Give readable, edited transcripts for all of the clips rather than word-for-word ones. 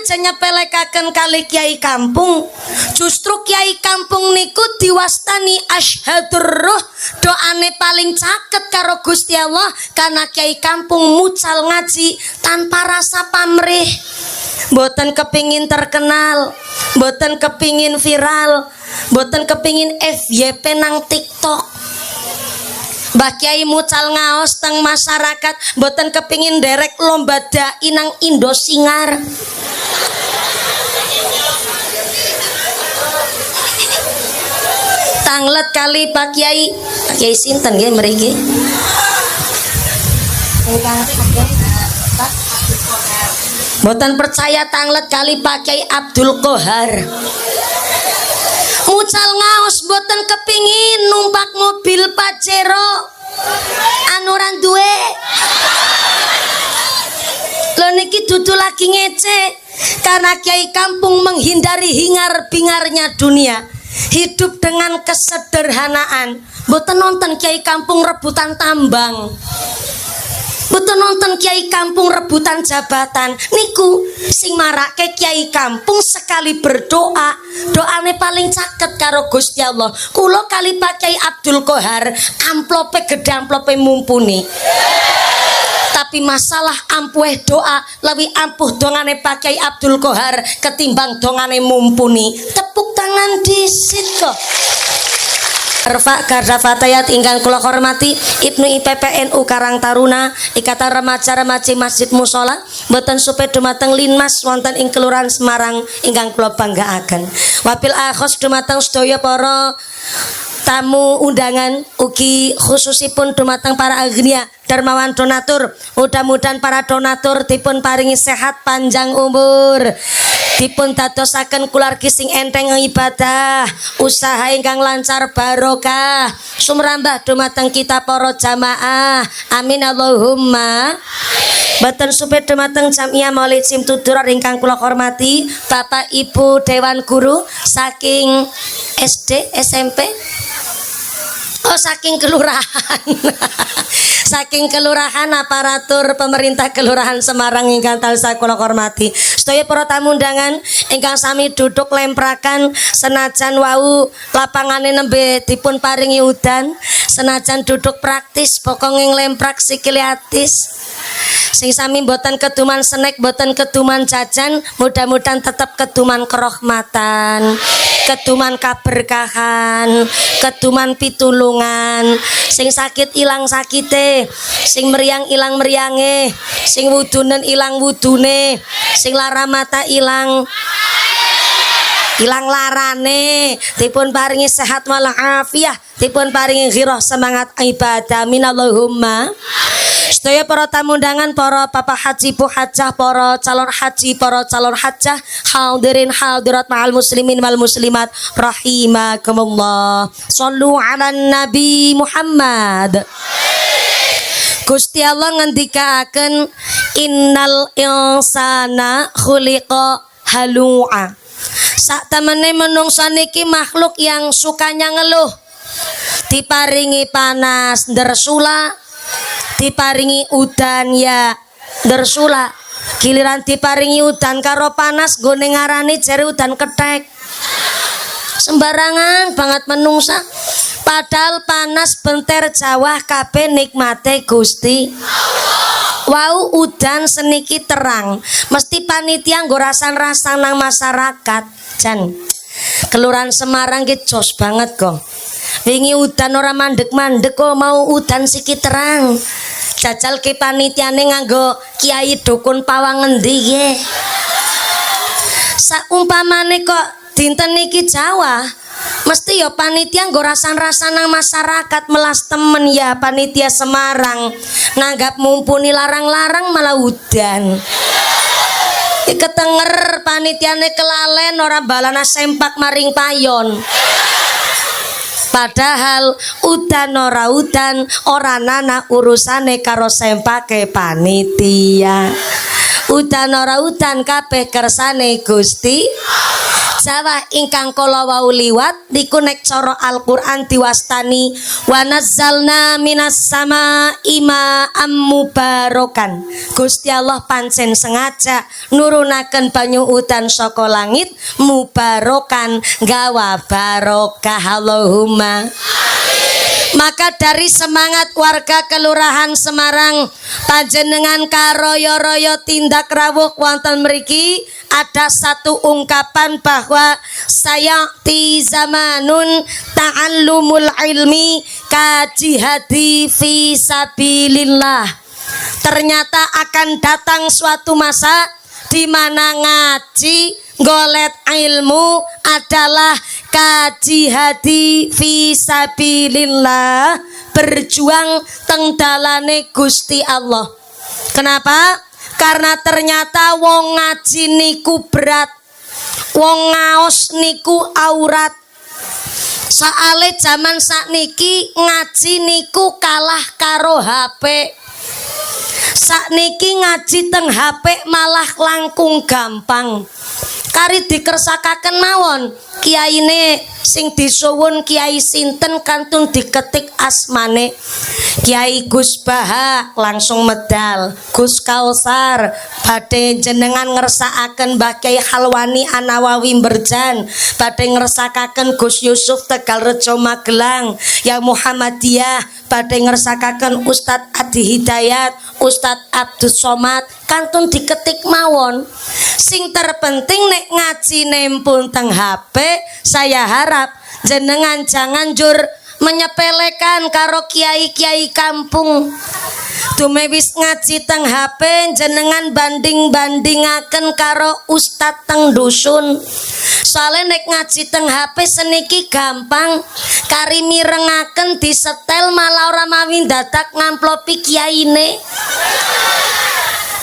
aja nyepelekaken kali kiai kampung. Justru kiai kampung niku diwastani asyhadur ruh, doane paling caket karo Gusti Allah karena kiai kampung mucal ngaji tanpa rasa pamrih. Mboten kepingin terkenal, mboten kepingin viral, mboten kepingin FYP nang TikTok. Mbah Kiai mucal ngaos teng masyarakat, mboten kepingin derek lomba dai nang Indosingar. Tanglet kali Pak Kiai. Pak Kiai sinten nggih mriki? Mboten percaya tanglet kali Pak Kiai Abdul Qohar. Mucal ngaos boten kepingin numpak mobil Pajero anuran duwe. Lho niki dudu lagi ngece karena kiai kampung menghindari hingar-bingarnya dunia, hidup dengan kesederhanaan. Boten nonton kiai kampung rebutan tambang, boten nonton kiai kampung rebutan jabatan. Niku sing marake kiai kampung sekali berdoa, doane paling caket karo Gusti Allah. Kula kali Pak Kiai Abdul Qohar amplope gede amplope mumpuni. Tapi masalah ampuh doa lebih ampuh dongane Pak Kiai Abdul Qohar ketimbang dongane mumpuni. Tepuk tangan disit kok. Rfa Garda Fatayat ingkang kula hormati Ibnu IPPNU Karang Taruna Ikatan Remaja-Remaja Masjid Mushola mboten supe dumateng Linmas wonten ing Kelurahan Semarang ingkang kula banggaaken. Wabil akhos dumateng sedaya para tamu undangan ugi khususipun dumateng para agnia dermawan donatur. Mudah-mudahan para donatur dipun paringi sehat panjang umur, dipun dadosaken kulargi sing enteng ibadah, usaha ingkang lancar barokah, sumrambah dumateng kita para jamaah. Amin Allahumma. Boten supe dumateng Jamiah Maulid Simtudurar ingkang kula hormati Bapak Ibu Dewan Guru saking SD SMP, oh saking kelurahan saking kelurahan aparatur pemerintah kelurahan Semarang ingkang tansah kula hormati. Sedaya para tamu undangan ingkang sami duduk lemprakan senajan wau lapangane nembe dipun paringi udan, senajan duduk praktis pokoknya nglemprak sikile atis. Sing sami boten keduman snack, boten keduman jajan, mudah-mudahan tetap keduman kerahmatan, keduman kaberkahan, keduman pitulungan. Sing sakit ilang sakite, sing meriang ilang meriange, sing wudunen ilang wudune, sing lara mata ilang larane, dipun paringi sehat walafiat, dipun paringi ghirah semangat ibadah. Minallahumma. Sedaya para tamu undangan, para bapak haji, bu hajah, para calon haji, para calon hajah, hadirin hadirat ma'al muslimin wal muslimat rahimakumullah. Shallu ala Nabi Muhammad. Gusti Allah ngendikaken innal insana khuliqa halu'a. Sak temene menungsa niki makhluk yang sukanya ngeluh. Diparingi panas ndersula, diparingi udan ya ndersula. Giliran diparingi udan karo panas gone ngarani jare udan kethek. Sembarangan banget menungsa. Padahal panas benter Jawa kabeh nikmate Gusti. Wau udan seniki terang, mesti panitia nggo rasan-rasan nang masyarakat. Jan Kelurahan Semarang ki jos banget kok. Wingi udan ora mandek-mandek kok mau udan siki terang. Jajal ke panitiane nganggo kiai dukun pawang ngendi ye. Saumpamane kok dinten niki Jawa, mesti ya panitia nggo rasan-rasan nang masyarakat melas temen ya panitia Semarang. Nanggap mumpuni larang-larang malah udan. Ketenger panitiane kelalen ora balana sempak maring payon. Padahal udan ora nana urusane karo sempake panitia. Udan ora udan kabeh kersane Gusti Jawa ingkang kala wau liwat niku nek cara Al-Qur'an diwastani wa nazzalna minas samaa'i ma'am mubarakan. Gusti Allah pancen sengaja nurunaken banyu udan saka langit mubarakan gawa barokah Allahumma. Maka dari semangat warga Kelurahan Semarang panjenengan karoyo-royo tindak rawuh wonten mriki ada satu ungkapan bahwa sayati zamanun ta'allumul ilmi kajihadi fi sabilillah. Ternyata akan datang suatu masa di mana ngaji golet ilmu adalah kajihadi fi sabilillah, berjuang teng dalane Gusti Allah. Kenapa? Karena ternyata wong ngaji niku berat, wong ngaos niku aurat. Soale zaman sakniki ngaji niku kalah karo HP. Sakniki ngaji teng HP malah langkung gampang. Kari dikersakaken mawon kiyaine sing disuwun Kiai sinten kantun diketik asmane. Kiai Gus Baha langsung medal, Gus Kausar badhe jenengan ngersakaken Mbah Kyai Halwani Anawawi Berjan, badhe ngersakaken Gus Yusuf Tegalrejo Magelang, yang Muhammadiyah badhe ngersakaken Ustadz Adi Hidayat, Ustadz Abdus Somad kantun diketik mawon. Sing terpenting nek ngaji nempun teng HP, saya harap jenengan jangan jur menyepelekan karo kiai-kiai kampung. Tumewis ngaji teng HP jenengan banding-bandingaken karo ustad teng dusun. Soalnya nek ngaji teng HP seniki gampang, kari mirengaken disetel malah ora mawi dadak ngamplopi kiyaine.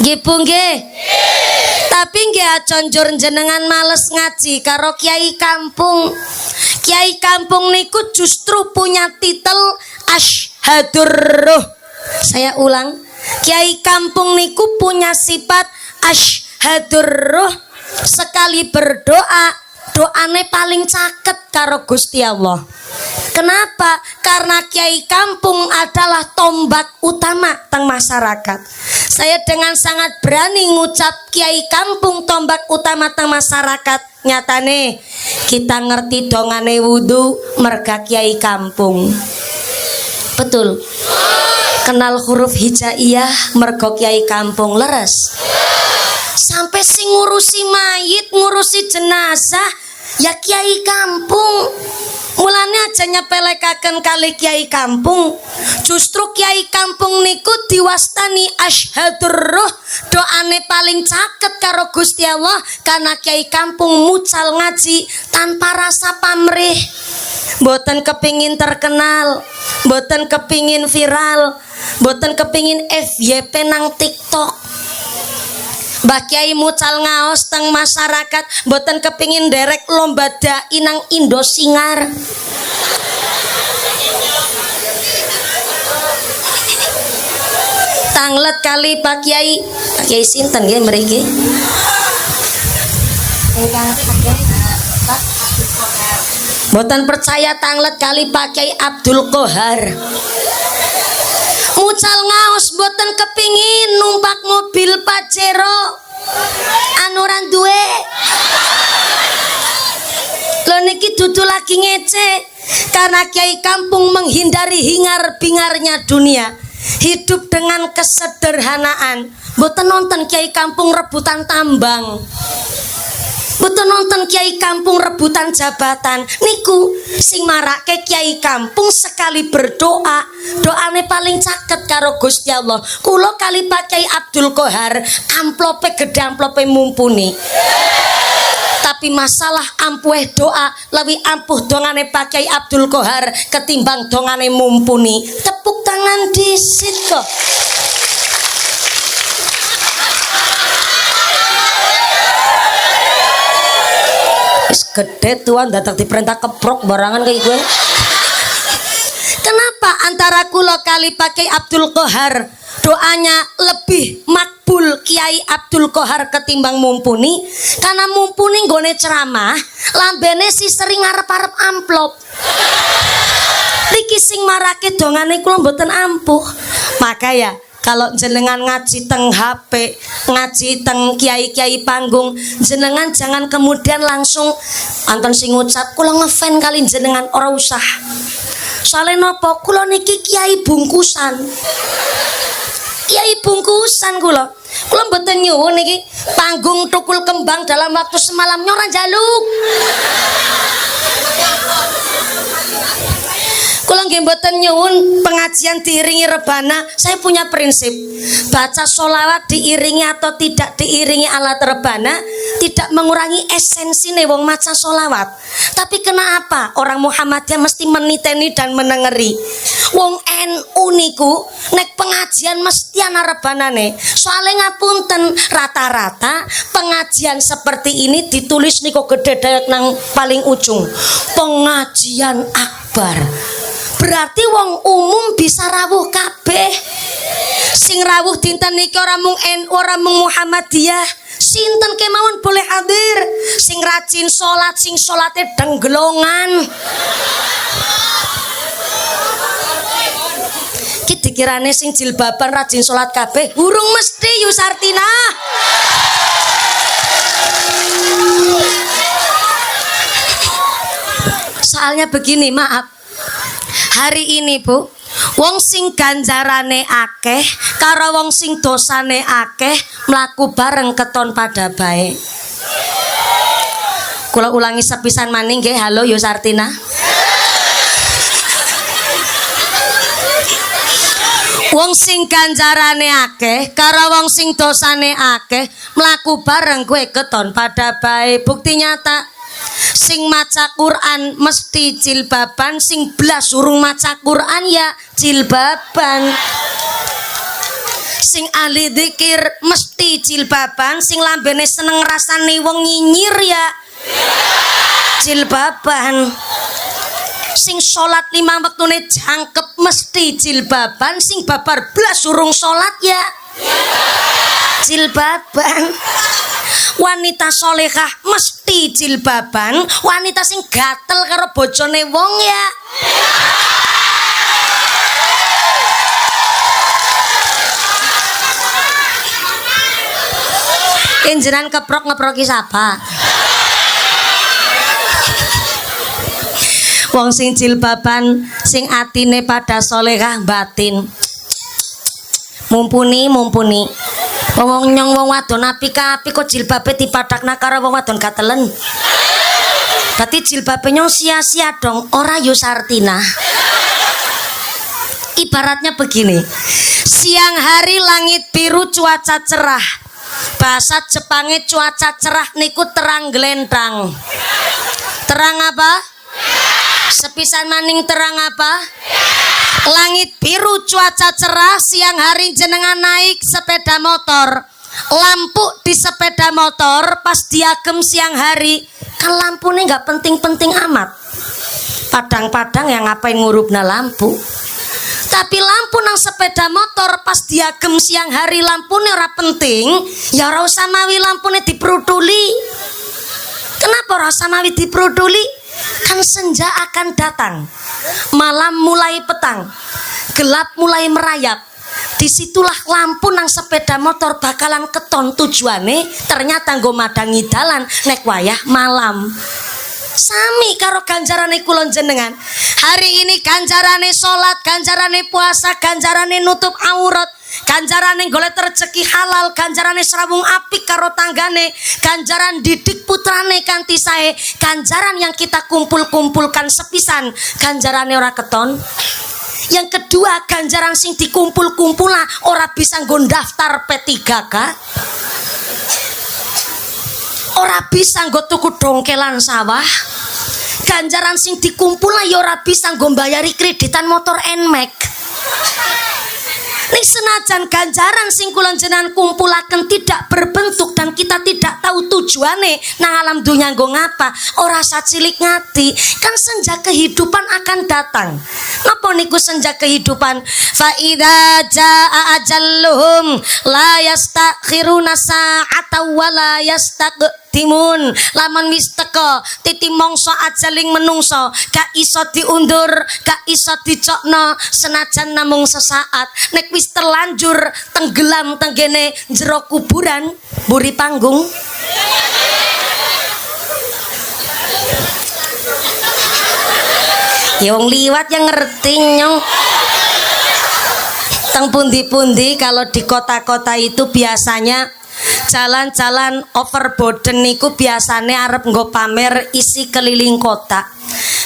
Nggih Bu nggih. Tapi nggih aja njur jenengan males ngaji karo kiai kampung. Kiai kampung niku justru punya titel Asyhadur Ruh. Saya ulang, kiai kampung niku punya sifat Asyhadur Ruh. Sekali berdoa, doane paling caket karo Gusti Allah. Kenapa? Karena kiai kampung adalah tombak utama teng masyarakat. Saya dengan sangat berani ngucap kiai kampung tombak utama teng masyarakat. Nyatane kita ngerti dongane wudu merga kiai kampung. Betul. Kenal huruf hijaiyah merga kiai kampung leres. Sampai sing ngurusi mayit, ngurusi jenazah ya kiai kampung. Mulane aja nyepelekaken kali kiai kampung. Justru kiai kampung niku diwastani Asyhadur Ruh, doane paling caket karo Gusti Allah karena kiai kampung mucal ngaji tanpa rasa pamrih. Mboten kepingin terkenal, mboten kepingin viral, mboten kepingin FYP nang TikTok. Mbah Kyai mucal ngaos teng masyarakat mboten kepingin derek lomba dai nang Indosingar. Tanglet kali Pak Kyai. Pak Kyai sinten nggih mriki? Mboten percaya tanglet kali Pak Kyai Abdul Qohar. Mucal ngaos boten kepingin numpak mobil Pajero anuran duwe. Lho niki dudu lagi ngece karena kiai kampung menghindari hingar-bingarnya dunia, hidup dengan kesederhanaan. Boten nonton kiai kampung rebutan tambang, boten nonton kiai kampung rebutan jabatan. Niku sing marake kiai kampung sekali berdoa, doane paling caket karo Gusti Allah. Kula kali Pak Kyai Abdul Qohar amplope gede amplope mumpuni. Tapi masalah ampuh doa lebih ampuh dongane Pak Kyai Abdul Qohar ketimbang dongane mumpuni. Tepuk tangan disit kok. Gede tuan datang diperintah keprok barangan kayak gue. Kenapa antara kula kali pakai Abdul Qohar doanya lebih makbul jebul Kiai Abdul Qohar ketimbang mumpuni, karena mumpuni nggone ceramah lambene si sering ngarep-arep amplop. Niki sing marake dongane kula mboten ampuh. Maka ya kalau jenengan ngaji teng HP, ngaji teng kiai-kiai panggung, jenengan jangan kemudian langsung anton sing ngucap kula ngefan kali jenengan, ora usah. Soale napa? Kula niki kiai bungkusan. Kiai bungkusan kula. Kula mboten nyuwun niki panggung tukul kembang dalam waktu semalam ora njaluk. Kula nggih mboten nyuwun pengajian diiringi rebana. Saya punya prinsip, baca sholawat diiringi atau tidak diiringi alat rebana tidak mengurangi esensine wong maca sholawat. Tapi kenapa orang Muhammadiyah mesti meniteni dan menengeri? Wong NU niku nek pengajian mesti ana rebanane. Soale ngapunten, rata-rata pengajian seperti ini ditulis niku gede dayak nang paling ujung. Pengajian akbar. Berarti wong umum bisa rawuh kabeh. Sing rawuh dinten niki ora mung NU, ora mung Muhammadiyah. Sinten kemawon boleh hadir. Sing rajin salat, sing salate dengglongan. Ki dikirane sing jilbaban rajin salat kabeh, urung mesti Yusartina. Soalnya begini, maaf. Hari ini Bu, wong sing ganjarane akeh karo wong sing dosane akeh mlaku bareng keton pada baik. Kula ulangi sepisan maning nggih. Halo Yusartina. Wong sing ganjarane akeh karo wong sing dosane akeh mlaku bareng kowe keton pada baik. Bukti nyata. Sing maca Quran mesti jilbaban, sing blas urung maca Quran ya jilbaban. Sing ahli dzikir mesti jilbaban, sing lambene seneng rasane wong nyinyir ya jilbaban. Sing salat 5 wektune jangkep mesti jilbaban, sing babar blas urung salat ya jilbaban. Wanita solehah mesti jilbaban, wanita sing gatel karo bojone wong ya enjenan keprok ngeproki sapa. Wong sing jilbaban sing atine pada solehah batin mumpuni. Wong nyong wong wadon apik-apik kok jilbabe dipadakna karo wong wadon gatelen. Berarti jilbabe nyong sia-sia dong, ora Yusartina. Ibaratnya begini. Siang hari langit biru cuaca cerah. Bahasa Jepangnya cuaca cerah niku terang glentang. Terang apa? Sepisan maning terang apa? Langit biru cuaca cerah, siang hari jenengan naik sepeda motor, lampu di sepeda motor pas diagem siang hari kan lampunya nggak penting-penting amat, padang-padang yang ngapain ngurupna lampu. Tapi lampu nang sepeda motor pas diagem siang hari lampunya ora penting, ya ora usah mawi lampunya dipruduli. Kenapa ora usah mawi dipruduli? Kan senja akan datang, malam mulai petang, gelap mulai merayap. Disitulah lampu nang sepeda motor bakalan keton tujuane, ternyata nggo madangi dalan nek wayah malam. Sami karo ganjarane kula jenengan. Hari ini ganjarane salat, ganjarane puasa, ganjarane nutup aurat, ganjarane golek rezeki halal, ganjarane srawung apik karo tanggane, ganjaran didik putrane kanthi sae, ganjaran yang kita kumpul-kumpulkan sepisan, ganjarane ora keton. Yang kedua, ganjaran sing dikumpul-kumpula ora bisa nggo daftar P3K, ora bisa nggo tuku dongkelan sawah. Ganjaran sing dikumpul ya ora bisa nggo mbayari kreditan motor Nmax. Ning senajan ganjaran sing kula jenengan kumpulaken tidak berbentuk dan kita tidak tahu tujuane nang alam dunya nggo ngapa, ora sacilik ngati. Kan senja kehidupan akan datang. Napa niku senja kehidupan? Fa idza jaa ajalluhum la yastakhiruna sa'atan wa la yastaqdimun. Lamun wis teka titi mangsa ajaling menungso, gak iso diundur, gak iso dicokno senajan namung sesaat. Nek wis terlanjur tenggelam tenggene jero kuburan, buri panggung. Ya wong liwat yang ngerti nyong. Teng pundi-pundi kalau di kota-kota itu biasanya jalan-jalan overboden niku biasanya arep nggo pamer isi keliling kota.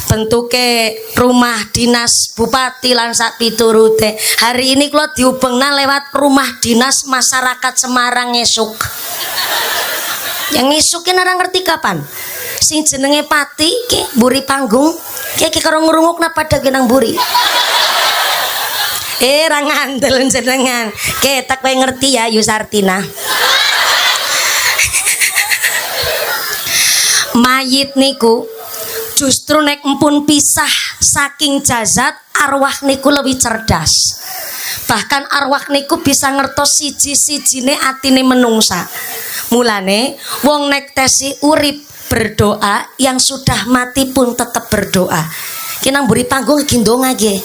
Bentuke rumah dinas bupati lan sak piturute. Hari ini kula diubengna lewat rumah dinas masyarakat Semarang esuk. Yang esuk ora ngerti kapan. Sing jenenge Pati ki mburi panggung. Ki karo ngrungokna pada genang mburi. Ra ngandel jenengan. Ki tak kowe ngerti ya Yusartina. Mayit niku justru nek empun pisah saking jasad, arwah niku lebih cerdas. Bahkan arwah niku bisa ngertos siji-sijine atine menungsa. Mulane wong nek tesi urip berdoa, yang sudah mati pun tetap berdoa. Kinang buri panggung gendonga nggih.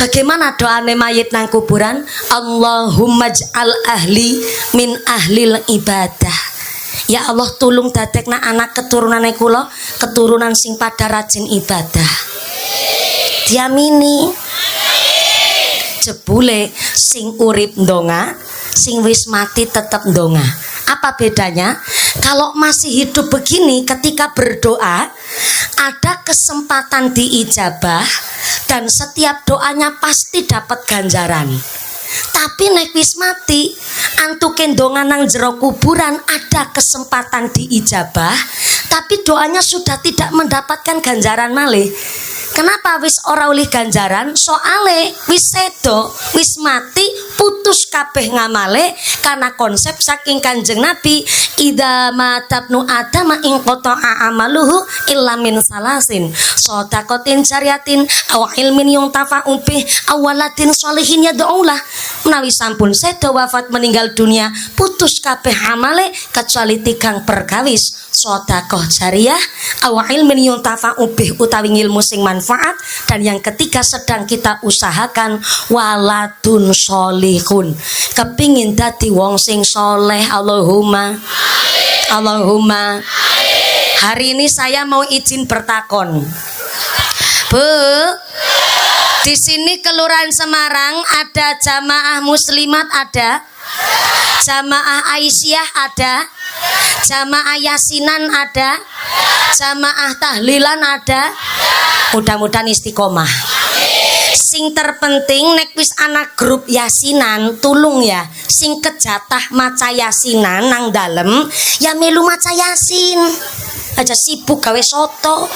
Bagaimana doane mayit nang kuburan? Allahumma j'al ahli min ahlil ibadah. Ya Allah tulung dadekna anak keturunane kula keturunan sing pada rajin ibadah. Diamini. Jebule sing urip ndonga, sing wis mati tetep ndonga. Apa bedanya? Kalau masih hidup begini ketika berdoa ada kesempatan diijabah dan setiap doanya pasti dapat ganjaran. Tapi nek wis mati antuke ndonga nang jero kuburan ada kesempatan diijabah tapi doanya sudah tidak mendapatkan ganjaran malih. Kenapa wis ora oleh ganjaran? Soale wis sedo, wis mati, putus kabeh ngamale karena konsep saking Kanjeng Nabi, idza matabnu adama ing qata'a amaluhu illa min salasin, shadaqatin jariyatin aw ilmin yuntafa'u bih aw waladin sholihin yad'ulah. Menawi sampun sedo wafat meninggal dunia, putus kabeh amale kecuali tigang perkawis, sedekah jariyah aw ilmin yuntafa'u bih utawi ilmu sing manfaat, dan yang ketiga sedang kita usahakan waladun sholihun, kepingin dadi wong sing soleh. Allahumma Allahumma. Hari ini saya mau izin bertakon, Bu. Di sini Kelurahan Semarang ada jamaah muslimat, ada jamaah Aisyah, ada jamaah Yasinan, ada jamaah tahlilan, ada. Mudah-mudahan istiqomah. Sing terpenting nek wis anak grup Yasinan tulung ya sing kejatah maca Yasinan nang dalem ya melu maca Yasin aja sibuk gawe soto.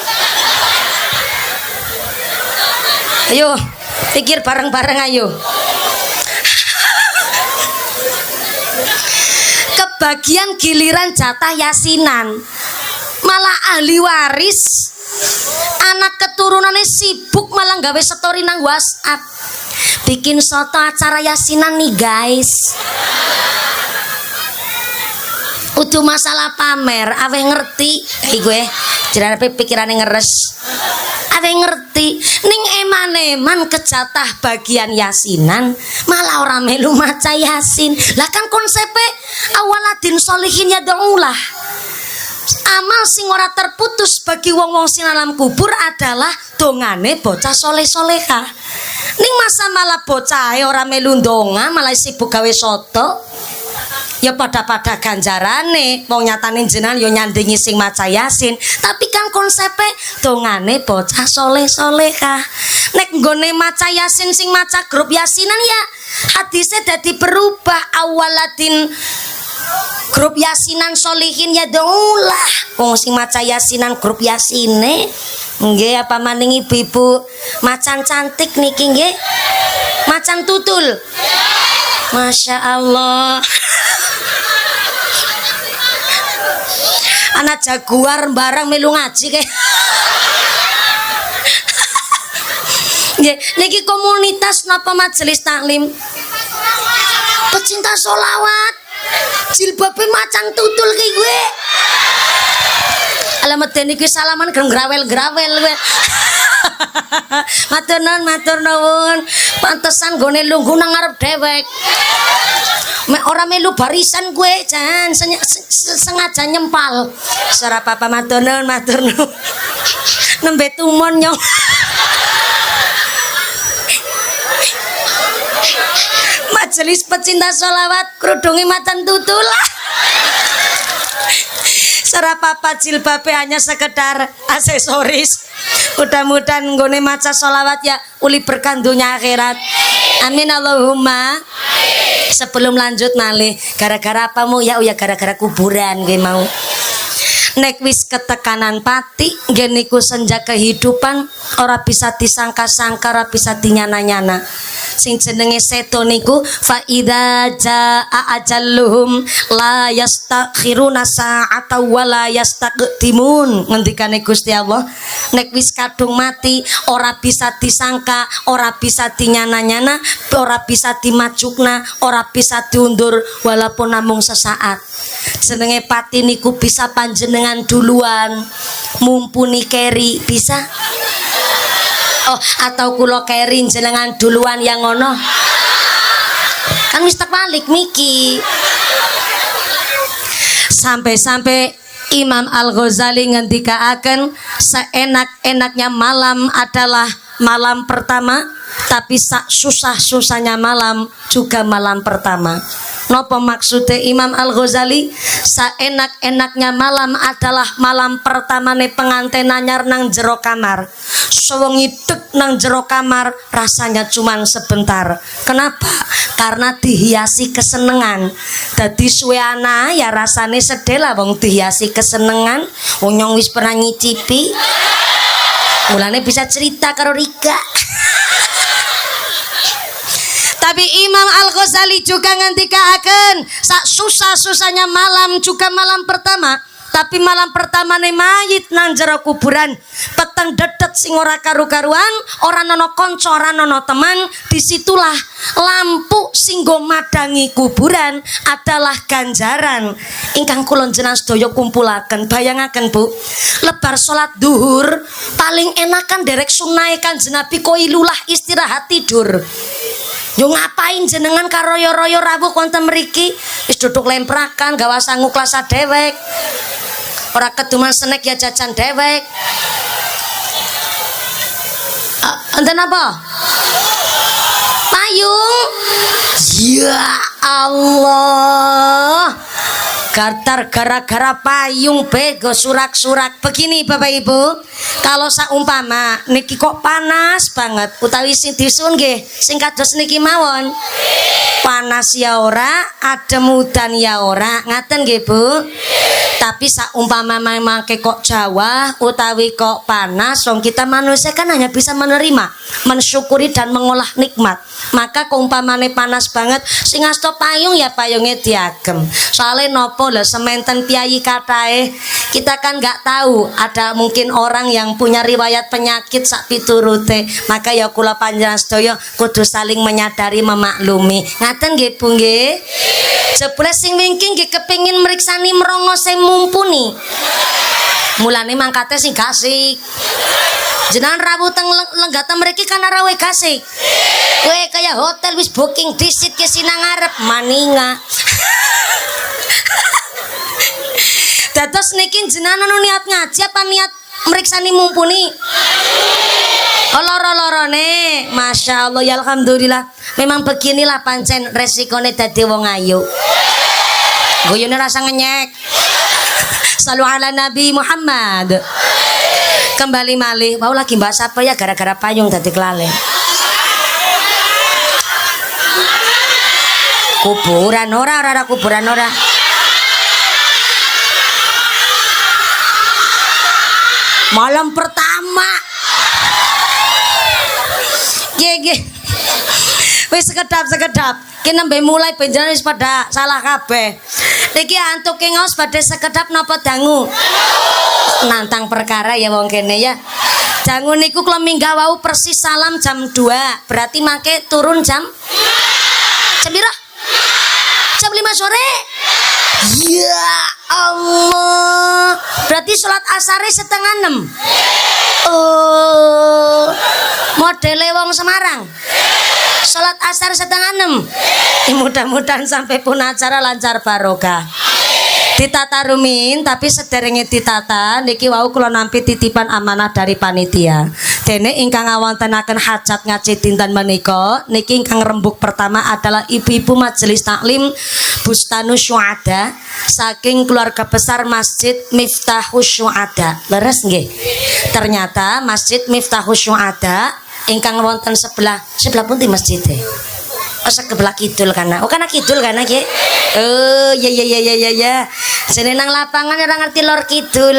Ayo pikir bareng-bareng ayo. Kebagian giliran jatah Yasinan malah ahli waris anak keturunannya sibuk malah gawe story nang WhatsApp bikin soto acara Yasinan nih guys. Udah masalah pamer, awe ngerti gue jenenge pikirane ngeres. Awe ngerti ning eman-eman kejatah bagian Yasinan malah orang melu maca Yasin. Lah kan konsepnya awaladin sholihin ya donglah. Amal sing ora terputus bagi wong-wong sing alam kubur adalah dongane bocah soleh-soleha. Ning masa malah bocah ora melu ndonga malah sibuk gawe soto. Ya pada ganjarane wong nyatane jenengan ya nyandingi sing maca Yasin, tapi kan konsepnya dongane bocah soleh-soleha. Nek nggone maca Yasin sing maca grup Yasinan ya hadise dadi berubah awaladin grup Yasinan sholihin ya daulah. Wong sing maca Yasinan grup Yasine nggih apa maning ibu-ibu macan cantik niki nggih. Macan tutul. Masya Allah. Anak jaguar barang melu ngaji kayak. Niki komunitas napa majelis taklim pecinta sholawat jilbabe macan tutul ki gue. Alamat niki salaman grawel-grawel gue. Matur nuwun. Pantesan gone lungguh nang ngarep dhewek. Mek ora melu barisan gue jan sengaja nyempal. Ora apa-apa matur nuwun. Nembe tumon nyong. Majelis pecinta sholawat kerudungi macan tutul lah. Serapapa jilbabe hanya sekedar aksesoris. Mudah-mudahan nggone maca sholawat ya uli berkandunya akhirat. Amin Allahumma. Sebelum lanjut malih, gara-gara apa mu ya? Ya gara-gara kuburan gue mau. Nek wis ketekanan pati nggih niku senja kehidupan ora bisa disangka-sangka, ora bisa dinyana-nyana. Sing jenenge seto niku fa idza jaa ajalluhum la yastakhiruna sa'ata wa la yastaqdimun. Ngendikane Gusti Allah, nek wis kadung mati ora bisa disangka, ora bisa dinyana-nyana, ora bisa dimajukna, ora bisa diundur walaupun namung sesaat. Jenenge pati niku bisa panjenengan duluan mumpuni keri bisa. Oh, atau kulo keri jenengan duluan yang ngono. Kan wis balik miki. Sampai-sampai Imam Al-Ghazali ngendikaaken seenak-enaknya malam adalah malam pertama, tapi susah-susahnya malam juga malam pertama. Nopo maksudnya Imam Al-Ghazali? Saenak-enaknya malam adalah malam pertamane pengantin anyar nang jero kamar. Sewengi dek nang jero kamar rasanya cuman sebentar. Kenapa? Karena dihiasi kesenengan. Dadi suwe ana ya rasane sedih lah wong dihiasi kesenengan. Wong nyong wis pernah nyicipi. Mulane bisa cerita karo Rika. Tapi Imam Al-Ghazali juga ngendikaaken sak susah-susahnya malam juga malam pertama, tapi malam pertama nih mayit nang jero kuburan peteng dedet sing ora karu-karuan, ora nono konco, ora nono teman. Disitulah lampu sing go madangi kuburan adalah ganjaran ingkang kula jenengan sedaya kumpulaken. Bayangaken Bu, lebar salat duhur paling enakan derek sunai Kanjeng Nabi koilulah istirahat tidur. Yo ngapain jenengan karoyo-royo rawuh wonten mriki? Wis duduk lemprakan gawa sangu klasa dewek. Ora keduman snack ya jajan dewek. Enten apa? Payung. Ya Allah. Gartar gara-gara payung bego surak-surak. Begini Bapak Ibu, kalau saumpama niki kok panas banget utawi sing disun nggih sing kados niki mawon. Panas ya ora, adem udan ya ora, ngaten nggih Bu. Tapi saumpama memang kok Jawa utawi kok panas, wong kita manusia kan hanya bisa menerima, mensyukuri dan mengolah nikmat. Maka keumpamane panas banget sing asto payung ya payungnya diagem. Soalnya nopo lah sementen piyayi katae, kita kan nggak tahu ada mungkin orang yang punya riwayat penyakit sak piturute. Maka ya kula panjenengan sedaya kudu saling menyadari, memaklumi. Ngaten nggih Bu nggih. Jebule sing wingking nggih kepengin mriksani mrongo sing mumpuni. Mulane mangkate sing gasik. Jenengan rawuh teng lenggatan mriki kan rawe gasik. Kowe kaya hotel wis booking disit ke sinang ngarep maninga. Dados niki jenengan niat ngaji apa niat mriksani mumpuni? Loro-lorone, masya Allah ya alhamdulillah. Memang beginilah pancen resikone dadi wong ayu. Guyune rasa ngenyek. Shallu ala Nabi Muhammad. Kembali malih, wau lagi bahas apa ya gara-gara payung dadi kelalen. Kuburan ora kuburan ora. Malam pertama. Gege. Wis sekedap ki nembe mulai benjaran wis pada salah kabeh. Niki antuke ngaos badhe sekedap napa dangu? Nantang perkara ya wong kene ya. Dangu niku kula minggah wau persis salam jam 2. Berarti mangke turun jam pira? Jam 5 sore. Ya Allah. Berarti sholat asare setengah 6. Oh, modele wong Semarang. Sholat asar setengah 6. Mudah-mudahan sampai pun acara lancar barokah. Ditata rumin, tapi sederenge ditata niki wau kula nampi titipan amanah dari panitia. Dene ingkang ngawontenaken hajat ngaji dinten menika niki ingkang rembug pertama adalah ibu-ibu majelis taklim Bustanus Syuhada saking keluarga besar Masjid Miftahus Syuhada. Leres nggih? Ternyata Masjid Miftahus Syuhada ingkang wonten sebelah pundi masjidnya? Oh sebelah kidul kana. Oh kana kidul kana nggih. Oh ya. Sene nang lapangan ora ngerti lor kidul.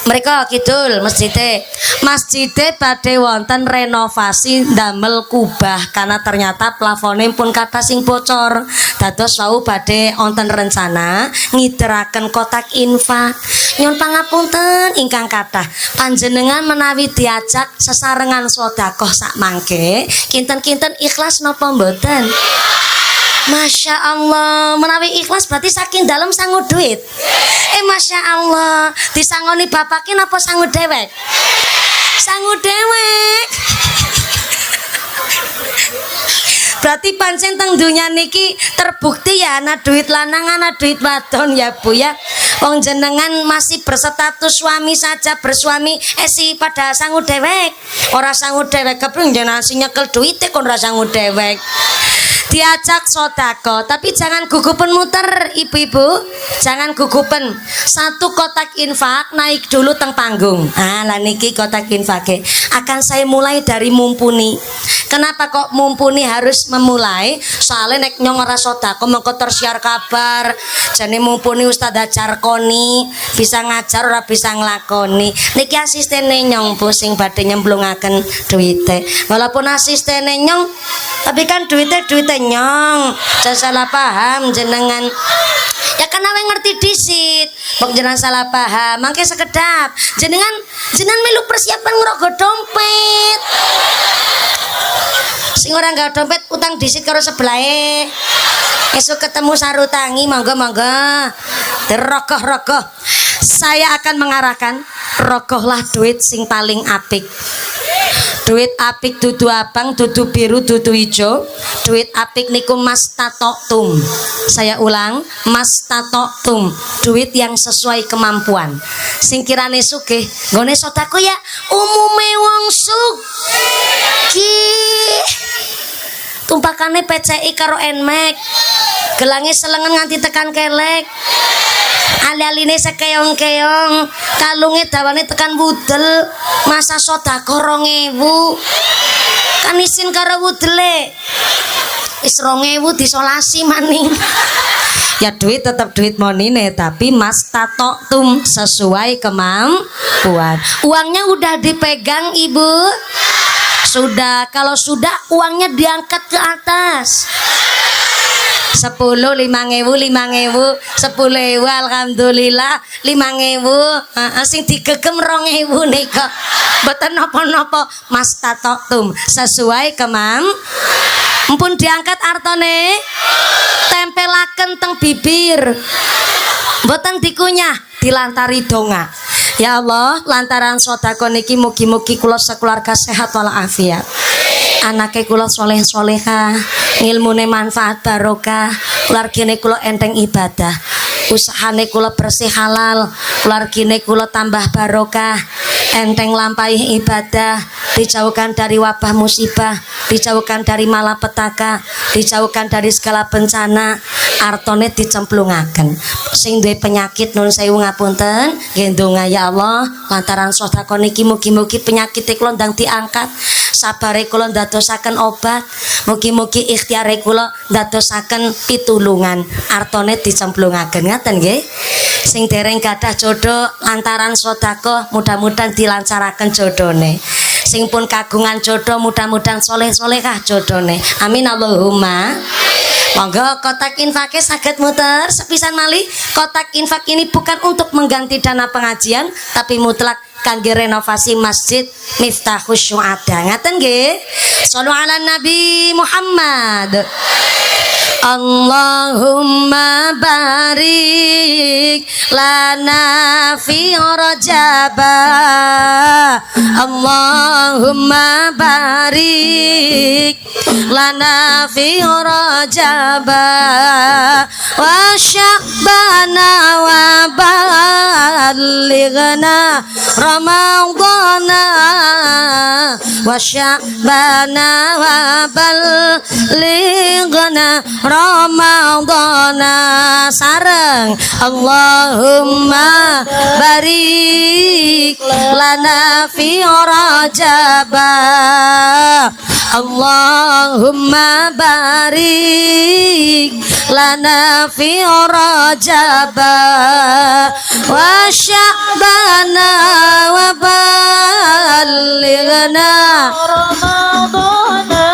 Mereka kidul masjidnya badhe wonten renovasi damel kubah karena ternyata plafone pun kata sing bocor. Dados wau badhe wonten rencana ngideraken kotak infak. Nyuwun pangapunten ingkang kathah panjenengan menawi diajak sesarengan sedekah sak mangke kinten-kinten ikhlas napa mboten? Masya Allah, menawi ikhlas berarti saking dalam sangu duit. Masya Allah, disangoni bapaknya napa sangu dewek? Sangu dewek. Berarti pancen teng dunya niki terbukti ya ana duit lanang ana duit wadon ya Bu ya. Wong jenengan masih berstatus suami saja bersuami si pada sangu dewek. Ora sangu dewek kepreng jenengan sing nyekel duite kon ora sangu dewek. Diajak sodako tapi jangan gugupen muter ibu-ibu, jangan gugupen. Satu kotak infak naik dulu teng panggung. Lah niki kotak infake akan saya mulai dari mumpuni. Kenapa kok mumpuni harus memulai? Soalnya nek nyong ora sodako mengko tersiar kabar jane mumpuni Ustazah Jarkoni bisa ngajar ora bisa nglakoni. Niki asistene nyong Bu sing badhe nyemplungaken duite. Walaupun asistene nyong tapi kan duite nyong, jangan salah paham jenengan. Ya karena we ngerti disit, bok jangan salah paham. Mangke sekedap, jenengan melu persiapan ngerogoh dompet. Sing ora nggawa dompet utang disit karo sebelahe. Esuk ketemu sarutangi, monggo. Rogoh. Saya akan mengarahkan rogohlah duit sing paling apik. Duit apik dudu abang, dudu biru, dudu ijo. Duit apik niku mas tatoktum. Saya ulang, mas tatoktum. Duit yang sesuai kemampuan. Sing kirane sugih, nggone sedekah ya umume wong sugih. Tumpakane PCI karo Nmax. Gelange selengen nganti tekan kelek. Ali-aline sekeong-keong, kalunge dawane tekan wudel. Masa sedekah 2000. Kan isin karo wudele. Wis 2000 disolasi maning. Ya duit tetap duit monine tapi mas tatoktum sesuai kemampuan. Uangnya udah dipegang Ibu? Sudah. Kalau sudah uangnya diangkat ke atas. 10, 5.000, 10.000, alhamdulillah 5.000. Sing digegem 2.000 nika. Mboten napa-napa mas tatoktum sesuai Mpun diangkat artone tempelaken teng bibir. Mboten dikunyah, dilantari donga. Ya Allah, lantaran sedekah niki mugi-mugi kula sekeluarga sehat walafiat. Anake kula soleh-solehah, ngilmune manfaat barokah, keluargane kula enteng ibadah, usahane kula bersih halal, keluargane kula tambah barokah, enteng lampahi ibadah, dijauhkan dari wabah musibah, dijauhkan dari malapetaka, dijauhkan dari segala bencana. Artone dicemplungaken. Sing duwe penyakit nun sewu ngapunten, nggih ndonga ya Allah, lantaran sedekah niki mugi-mugi penyakite kula ndang diangkat. Sabare kula ndadosaken obat, mugi-mugi ikhtiare kula ndadosaken pitulungan. Artone dicemplungaken ngaten nggih. Sing dereng gadah jodoh lantaran sedekah mudah-mudahan dilancaraken jodone. sing pun kagungan jodoh mudah-mudahan soleh-solehah jodone. Amin Allahumma. Monggo kotak infaknya saged muter sepisan malih. Kotak infak ini bukan untuk mengganti dana pengajian, tapi mutlak kangge renovasi masjid Miftahus Syuhada. Ngaten nggih. Shallu ala Nabi Muhammad. Allahumma barik lana fi Rajaba. Allahumma barik lana fi Rajaba wa Sya'bana wa ballighna Ramadana wa Sya'bana wa ballighna Ramadana sareng Allahumma barik lana fi Rajaba. Allahumma barik lana fi Rajaba wa Sya'bana wa ballighna Ramadana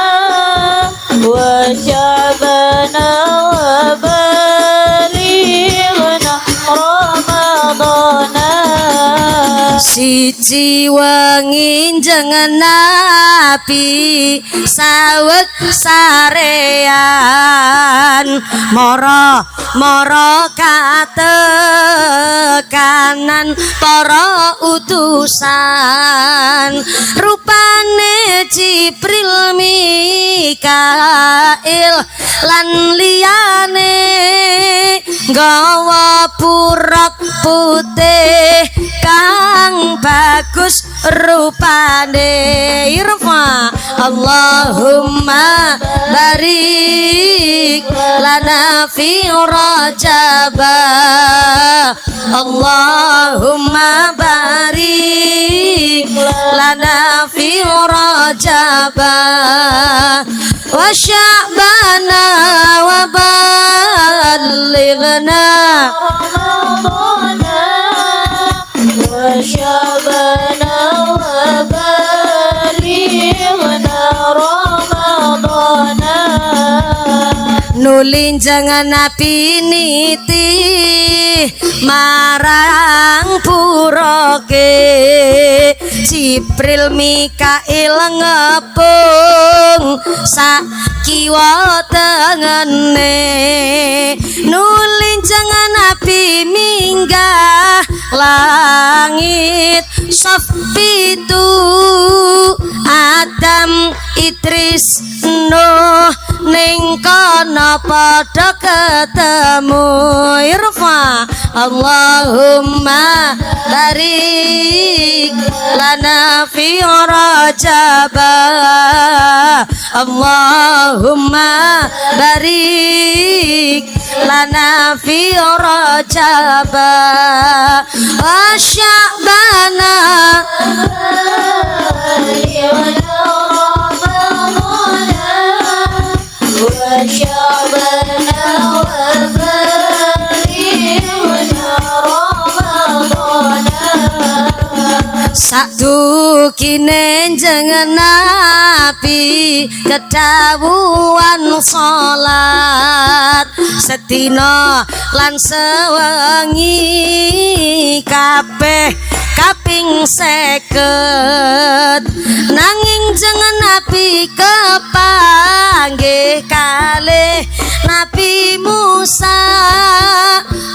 wa Sya'bana wa ballighna Ramadana. Siji wengi jeneng Nabi sawet sarean mara katekanan para utusan rupane Jibril Mikail lan liyane gawa purok putih kang bagus rupane. Irfa Allahumma barik lana fi Rajaba. Allahumma barik lana fi Rajaba wa Sya'bana wa ballighna Ramadana wa Sya'bana wa ballighna Ramadana. Nulin jangan nabi niti marang puroke Jibril Mikail ngepung sakiwa tengene. Nulin jangan nabi minggah langit sof pitu Adam Idris Nuh ning kono padha ketemu. Irfa Allahumma barik lana fi Rajaba. Allahumma barik lana fi Rajaba wa Sya'bana wa Sya'bana wa ballighna Ramadana. Sadukine jeneng Nabi kedawuhan salat sedina lan sewengi kabeh kaping 50. Nanging jeneng Nabi kepanggih kalih Nabi Musa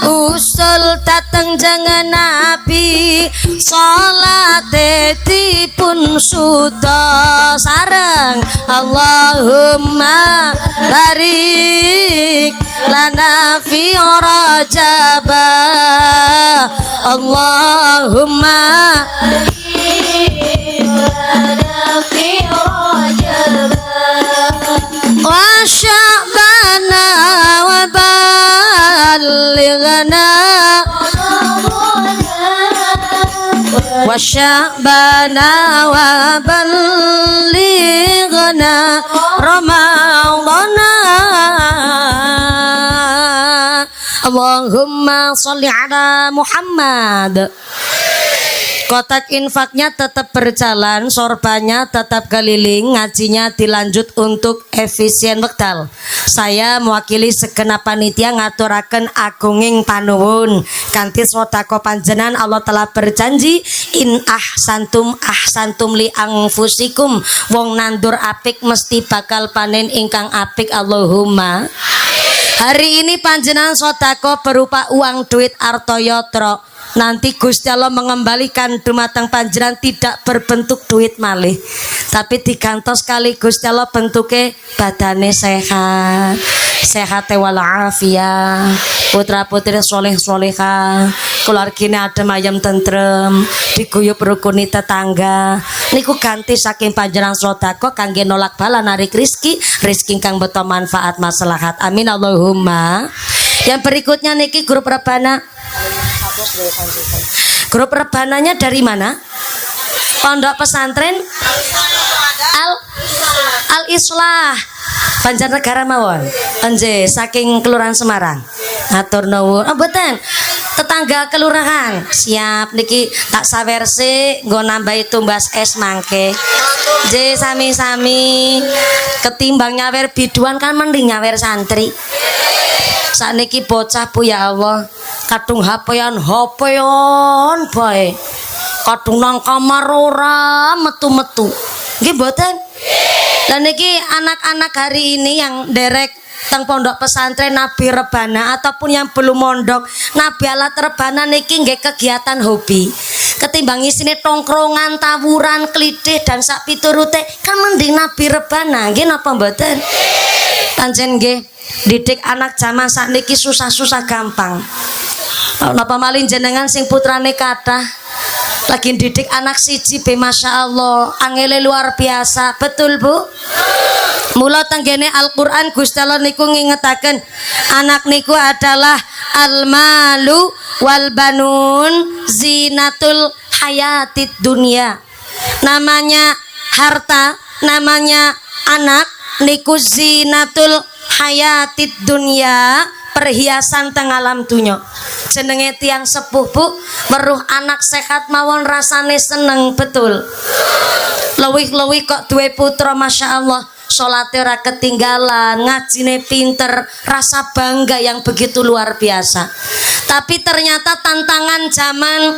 usul dateng jeneng Nabi salate dipun suda sareng Allahumma barik lana fi Rajaba. Allahumma barik lana fi Rajaba wa Sya'bana wa ballighna wa Sya'bana wa ballighna Ramadana. Allahumma sholli ala Muhammad. Kotak infaknya tetap berjalan, sorbannya tetap keliling, ngajinya dilanjut untuk efisien wekdal. Saya mewakili segenap panitia ngaturaken agunging panuwun kanthi sedekah panjenengan. Allah telah berjanji in ahsantum li anfusikum, wong nandur apik mesti bakal panen ingkang apik. Allahumma. Hari ini panjenengan sedekah berupa uang duit arta yatra. Nanti Gusti Allah mengembalikan dumateng panjenengan tidak berbentuk duit malih, tapi digantos kali Gusti Allah bentuknya badane sehat, sehat walafiat, putra putri soleh soleha, keluarganya adem ayam tentrem, diguyup rukuni tetangga. Niku ganti saking panjenengan sedekah kangge nolak bala narik rizki kang beto manfaat maslahat. Amin Allahumma. Yang berikutnya niki grup rebana. Grup rebananya dari mana? Pondok pesantren Al Islah Banjarnegara mawon. Anje saking Kelurahan Semarang. Atur nuwun. Oh mboten. Tetangga kelurahan. Siap niki tak sawersi nggo nambahi tumbas es mangke. Je sami-sami ketimbang nyawer biduan kan mending nyawer santri. Sakniki bocah Bu ya Allah. Kadung hapean bae. Kadung nang kamar ora metu-metu. Nggih mboten? Lah niki anak-anak hari ini yang derek teng pondok pesantren Nabi Rebana ataupun yang belum mondok Nabi Alat Rebana niki nggih kegiatan hobi. Ketimbang isine tongkrongan, tawuran, klitih dan sak piturute kan mending Nabi Rebana. Nggih napa mboten? Pancen nggih didik anak zaman sakniki susah-susah gampang. Napa malih jenengan sing putrane kathah lagi didik anak siji be masya Allah angele luar biasa. Betul Bu? Mula tenggene Al-Qur'an Gusti Allah niku ngingetaken anak niku adalah al-malu wal banun zinatul hayatid dunia. Namanya harta, namanya anak niku zinatul hayatid dunia, perhiasan teng alam dunya. Jenenge tiang sepuh Bu, weruh anak sehat mawon rasane seneng. Betul. Lewih-lewih kok duwe putra masya Allah, salate ora ketinggalan, ngajine pinter, rasa bangga yang begitu luar biasa. Tapi ternyata tantangan zaman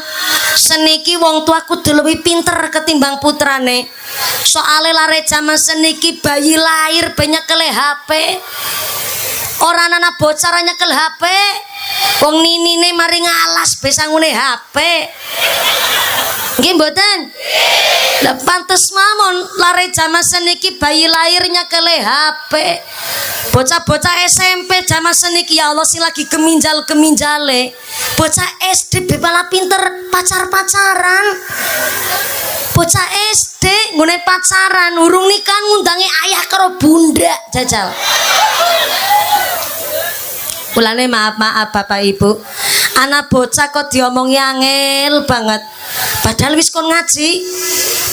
seniki wong tua kudu lebih pinter ketimbang putrane. Soale lare zaman seniki bayi lahir banyak kele HP. Orang anak bocah nyekel HP, wong ninine mari ngalas besangune HP. Nggih mboten? Lah pantes mawon lare jaman seniki bayi lahir nyekel HP. Bocah-bocah SMP jaman seniki ya Allah sing lagi keminjal-keminjale. Bocah SD bepala pinter pacar-pacaran. Bocah SD ngune pacaran, urung nikah ngundangi ayah karo bunda jajal. Mulane maaf Bapak Ibu, anak bocah kok diomongi angel banget. Padahal wis kon ngaji,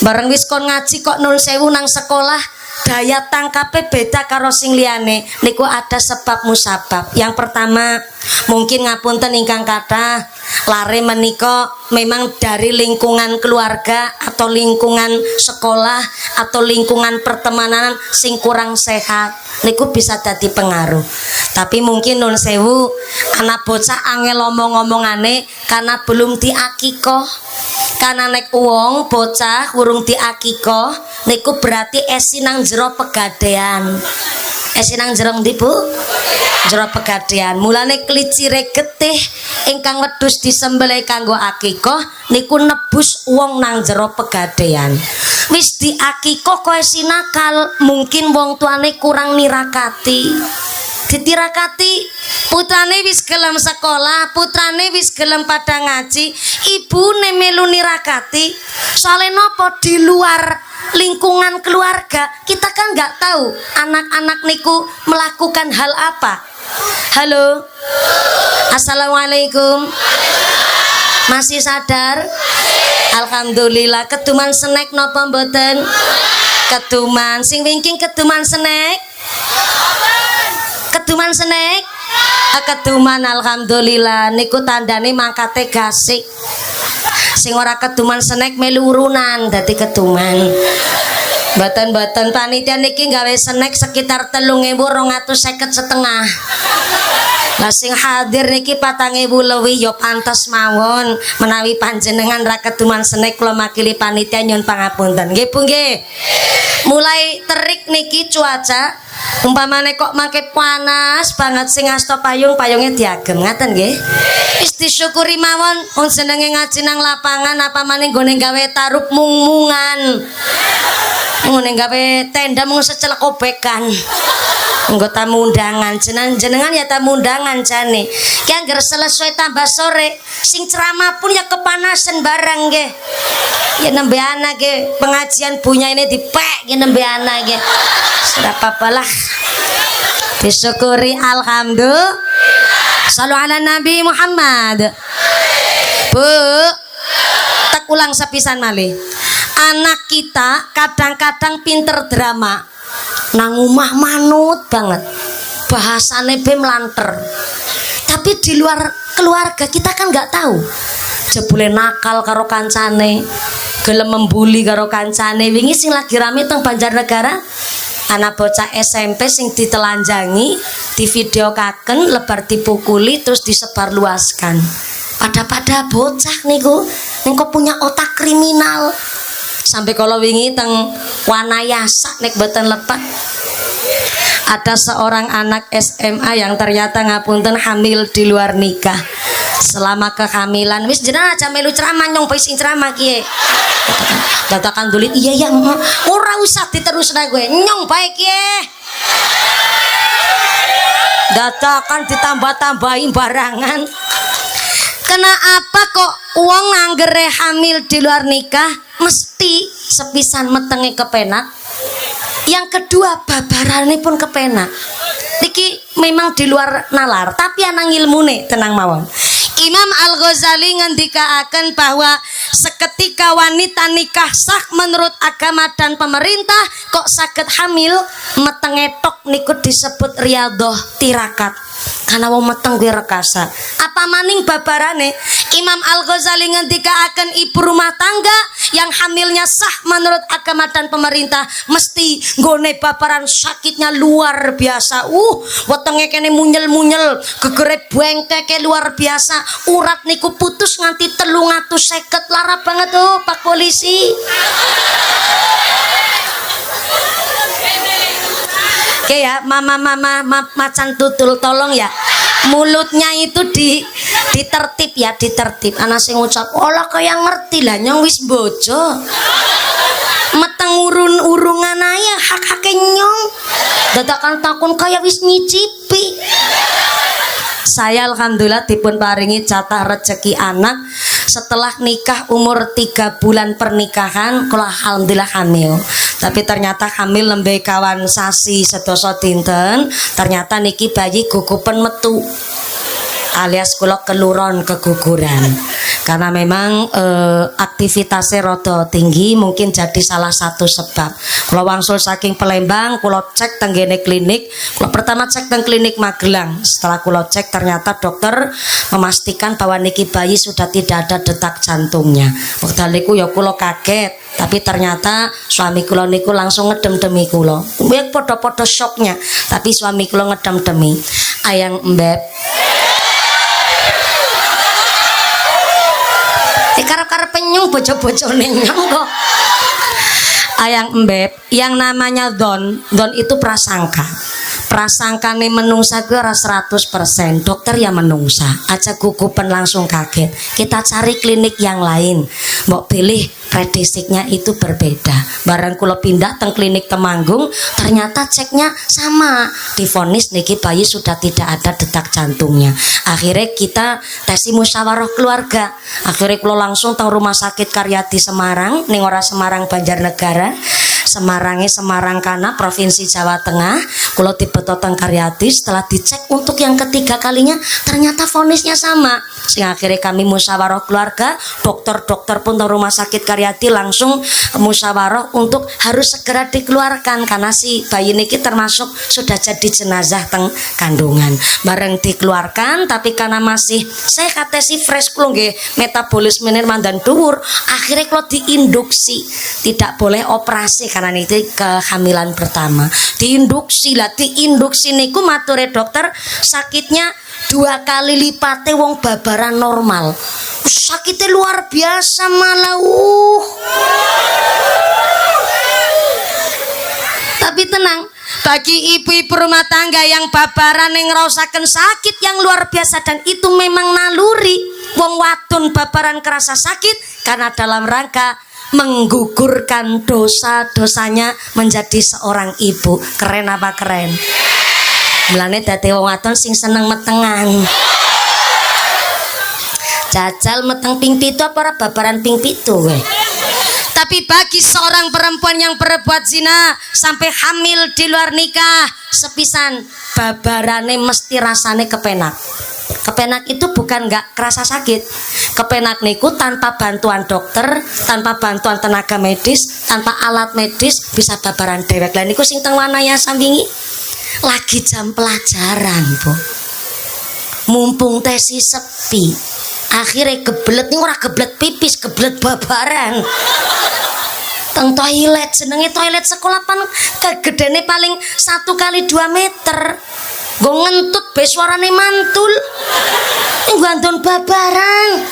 bareng wis kon ngaji kok nun sewu nang sekolah daya tangkape beda karo sing liyane. Niku ada sebab musabab. Yang pertama mungkin ngapunten ingkang kathah lare menika memang dari lingkungan keluarga atau lingkungan sekolah atau lingkungan pertemanan sing kurang sehat. Niku bisa dadi pengaruh. Tapi mungkin nun sewu anak bocah angel omong-omongane karena belum diakikoh. Karena nek wong bocah urung diakikoh niku berarti esi nang jero pegadean. Esi nang jero ndi Bu? Jero pegadean. Mulane klicire getih ingkang wedhus disembelih kanggo akikoh niku nebus wong nang jero pegadean. Wis diakikoh kowe sinakal, mungkin wong tuane kurang nirakati. Ditirakati putrane wis gelem sekolah, putrane wis gelem pada ngaji, ibune melu nirakati. Soale napa di luar lingkungan keluarga kita kan nggak tahu anak-anak niku melakukan hal apa. Halo, assalamualaikum. Masih sadar? Alhamdulillah. Keduman snack napa mboten? Keduman. Sing wingking keduman snack? Keduman snack? Keduman alhamdulillah. Niku tandane mangkate gasik. Sing ora keduman snack melu urunan dadi keduman. Mboten panitia niki gawe snack sekitar 3.250 setengah. Lah sing hadir niki 4.000 lebih ya pantes mawon menawi panjenengan ra keduman snack kula makili panitia nyuwun pangapunten. Nggih Bu nggih. Mulai terik niki cuaca umpamane kok make panas banget sing asta payung-payunge diagem ngaten nggih. Wis disyukuri mawon wong senenge ngaji nang lapangan apa maning gone gawe tarup mung-mungan. Ngene gawe tenda mung secelek obekan. Nggo tamu undangan jenengan ya tamu undangan jane. Ki angger selesai tambah sore sing ceramah pun ya kepanasan barang nggih. Ya nembe ana nggih pengajian punya ini dipek ya nembe ana nggih. Sudah papalah. Disyukuri alhamdulillah. Shallu ala Nabi Muhammad. Bu, tak ulang sepisan malih. Anak kita kadang-kadang pinter drama nang omah manut banget bahasane be melanter, tapi di luar keluarga kita kan nggak tahu jebule nakal karo kancane, gelem membuli karo kancane. Wingi sing lagi rame teng Banjarnegara anak bocah SMP sing ditelanjangi, di video kaken lebar dipukuli terus disebar luaskan. Pada bocah niku punya otak kriminal. Sampai kalau wingi teng Wanayasa nek boten lepat ada seorang anak SMA yang ternyata ngapunten hamil di luar nikah. Selama kehamilan wis jenengan aja melu ceramah nyong sing ceramah kiye. Dadakan dulit iya ora usah diterusna gue nyong bae kiye. Dadakan ditambah-tambahin barangan. Kenapa kok uang anggere hamil di luar nikah mesti sepisan metenge kepenak, yang kedua babarane pun kepenak. Niki memang di luar nalar tapi ana ilmune tenang mawon. Imam Al-Ghazali ngendikaaken bahwa seketika wanita nikah sah menurut agama dan pemerintah kok saged hamil metenge tok niku disebut riyadhah tirakat. Karena wong meteng kuwi rekasa. Apa maning babarane Imam Al-Ghazali ngendikaaken ibu rumah tangga yang hamilnya sah menurut agama dan pemerintah mesti nggone babaran sakitnya luar biasa. Wetenge kene munyel-munyel, gegere bengkeke luar biasa. Urat niku putus nganti 350 lara banget tuh Pak Polisi. Oke ya, mama macan tutul tolong ya. Mulutnya itu ditertib ya, ditertib. Anak sing ngucap, "Olah kaya ngerti lah nyong wis bojo." Meteng urun-urungan aja hak-hake nyong. Dadakan takun kaya wis nyicipi. Saya alhamdulillah dipun paringi jatah rezeki anak. Setelah nikah umur 3 bulan pernikahan kula alhamdulillah hamil. Tapi ternyata hamil lembe kawan sasi sedasa dinten, ternyata niki bayi gugupen metu. Alias kula keluron keguguran. Karena memang aktivitasnya rada tinggi mungkin jadi salah satu sebab. Kula wangsul saking Palembang, kula cek tenggene klinik. Kula pertama cek teng klinik Magelang. Setelah kula cek ternyata dokter memastikan bahwa niki bayi sudah tidak ada detak jantungnya. Wekdal niku ya kula kaget, tapi ternyata suami kula niku langsung ngedem-demi kula. Kuwi padha-padha syoknya, tapi suami kula ngedem-demi. Ayang Mbep, karep-karep penyung bojo-bojone nyong kok. Ayang Mbep, yang namanya don itu prasangka. Prasangkane menungsa kuwi ora 100%. Dokter ya menungsa, aja gugupan langsung kaget. Kita cari klinik yang lain. Mbok pilih predisiknya itu berbeda. Barang kula pindah teng klinik Temanggung, ternyata ceknya sama. Divonis niki bayi sudah tidak ada detak jantungnya. Akhirnya kita tesi musyawarah keluarga. Akhirnya kula langsung teng Rumah Sakit Karyadi Semarang, ning ora Semarang Banjarnegara. Semarang Kana, Provinsi Jawa Tengah. Kula dibeto teng Karyadi, setelah dicek untuk yang ketiga kalinya ternyata vonisnya sama. Sehingga akhirnya kami musyawarah keluarga, dokter-dokter pun teng Rumah Sakit Karyadi Karyati langsung musyawarah untuk harus segera dikeluarkan karena si bayi niki termasuk sudah jadi jenazah teng kandungan. Bareng dikeluarkan tapi karena masih saya kata si fresh kulo nggih metabolisme mandan dhuwur, akhirnya kalau diinduksi tidak boleh operasi karena itu kehamilan pertama. Diinduksi niku mature dokter sakitnya 2 kali lipatnya wong babaran normal. Sakitnya luar biasa malah. Tapi tenang, bagi ibu-ibu rumah tangga yang babaran yang ngerasakan sakit yang luar biasa dan itu memang naluri. Wong wadon babaran kerasa sakit karena dalam rangka menggugurkan dosa-dosanya menjadi seorang ibu. Keren apa keren? Mulane dadi wong wadon sing seneng metengan. Jajal meteng ping 7 apa ora babaran ping 7 kowe. Tapi bagi seorang perempuan yang berbuat zina sampai hamil di luar nikah, sepisan babarane mesti rasane kepenak. Kepenak itu bukan nggak kerasa sakit. Kepenak niku tanpa bantuan dokter, tanpa bantuan tenaga medis, tanpa alat medis bisa babaran dewek. Lah niku sing teng wanaya sambingi lagi jam pelajaran, Bu. Mumpung tesi sepi. Akhirnya gebelet nih ora gebelet pipis, gebelet babaran. Teng toilet, jenenge toilet sekolah pan kegedene paling 1 kali 2 meter. Gue ngentut be suarane mantul. Nggo andon babaran.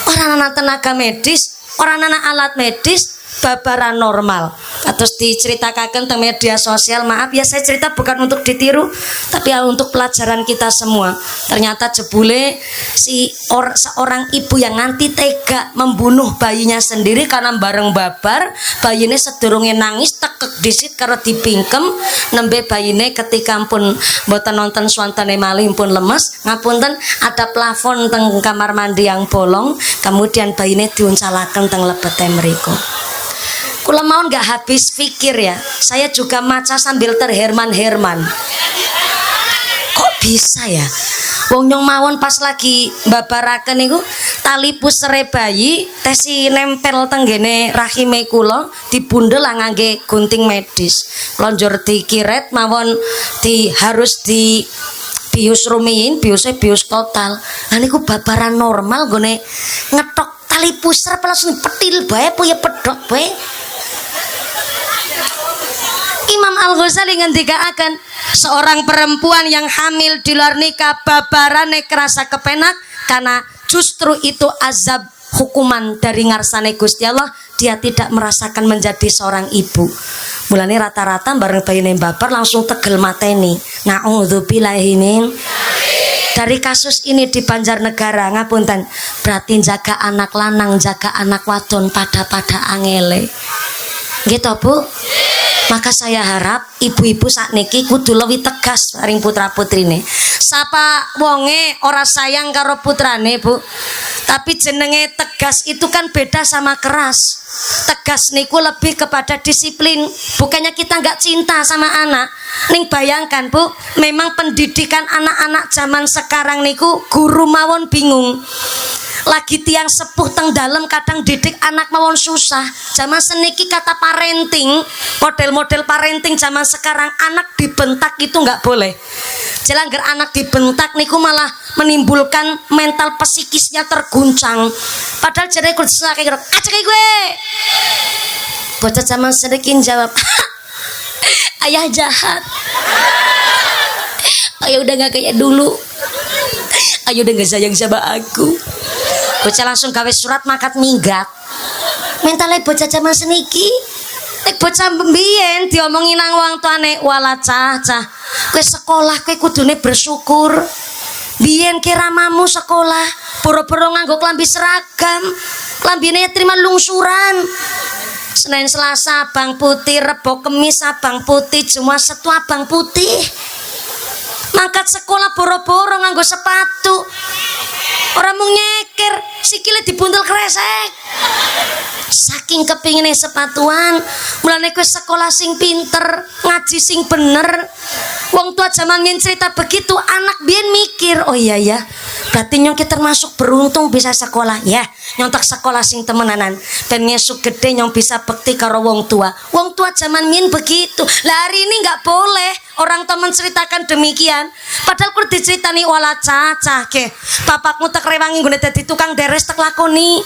Orang anak tenaga medis, orang anak alat medis, babaran normal. Terus diceritakan tentang media sosial. Maaf ya saya cerita bukan untuk ditiru, tapi untuk pelajaran kita semua. Ternyata jebule seorang ibu yang nganti tega membunuh bayinya sendiri karena bareng babar. Bayinya sedurunge nangis tekek disit karo dipingkem. Nembe bayine ketika pun mboten nonton swantane malih pun lemes. Ngapunten ada plafon teng kamar mandi yang bolong. Kemudian bayine diuncalaken teng lebete mriku. Kula mau nggak habis pikir ya, saya juga maca sambil terherman-herman. Kok bisa ya? Wong nyong mawon pas lagi babaraken niku tali pusere bayi tesi nempel tenggene rahime kula dibundel ngangge gunting medis. Lonjor dikiret mawon harus di bius rumiyin, bius total. Lah niku babaran normal gone ngetok tali pusar langsung petil bae apa ya pedhot bae. Imam Al-Ghazali ngendikaaken seorang perempuan yang hamil di luar nikah babarane kerasa kepenak karena justru itu azab hukuman dari ngarsane Gusti Allah, dia tidak merasakan menjadi seorang ibu. Mulane rata-rata bareng bayine babar langsung tegel mateni. Na'udzubillahi min. Dari kasus ini di Banjarnegara ngapunten, berarti jaga anak lanang, jaga anak wadon pada angele. Gitu Bu. Maka saya harap ibu-ibu sakniki kudu luwih tegas paring putra-putrine. Sapa wonge ora sayang karo putrane, Bu. Tapi jenenge tegas itu kan beda sama keras. Tegas niku lebih kepada disiplin. Bukannya kita nggak cinta sama anak. Ning bayangkan, Bu, memang pendidikan anak-anak zaman sekarang niku guru mawon bingung. Lagi tiang sepuh teng dalem kadang didik anak mawon susah. Zaman seniki kata parenting, model-model parenting zaman sekarang anak dibentak itu nggak boleh. Jelanggar anak dibentak niku malah menimbulkan mental psikisnya terguncang. Padahal jadi kudu kayak acak gue. Bocah zaman seniki jawab, ayah jahat. Ayah udah nggak kayak dulu. Ayah udah nggak sayang sama aku. Bocah langsung gawe surat makat minggat. Mentale bocah zaman seniki. Bocah mbiyen diomongi nang wong tuane, "Wala cah, kowe sekolah kowe kudune bersyukur. Biyen ki ramamu sekolah, boro-boro nganggo klambi seragam. Klambine terima lungsuran. Senin Selasa abang putih, Rebo Kemis abang putih, Jumat Sabtu abang putih. Mangkat sekolah boro-boro nganggo sepatu. Orang mau nyeker, sikile dibuntel kresek. Saking kepingine sepatuan, mulane kowe sekolah sing pinter, ngaji sing bener. Wong tua zaman biyen cerita begitu, anak biyen mikir, oh iya ya, berarti nyong kita termasuk beruntung bisa sekolah ya, nyong tak sekolah sing temenanan, dan ngesuk gede nyong bisa bekti karo wong tua. Wong tua zaman biyen begitu. Lah hari ini nggak boleh orang tua menceritakan demikian. Padahal kudu diceritani wala cacah ke, bapakmu tak rewangi nggone dadi tukang deres tak lakoni.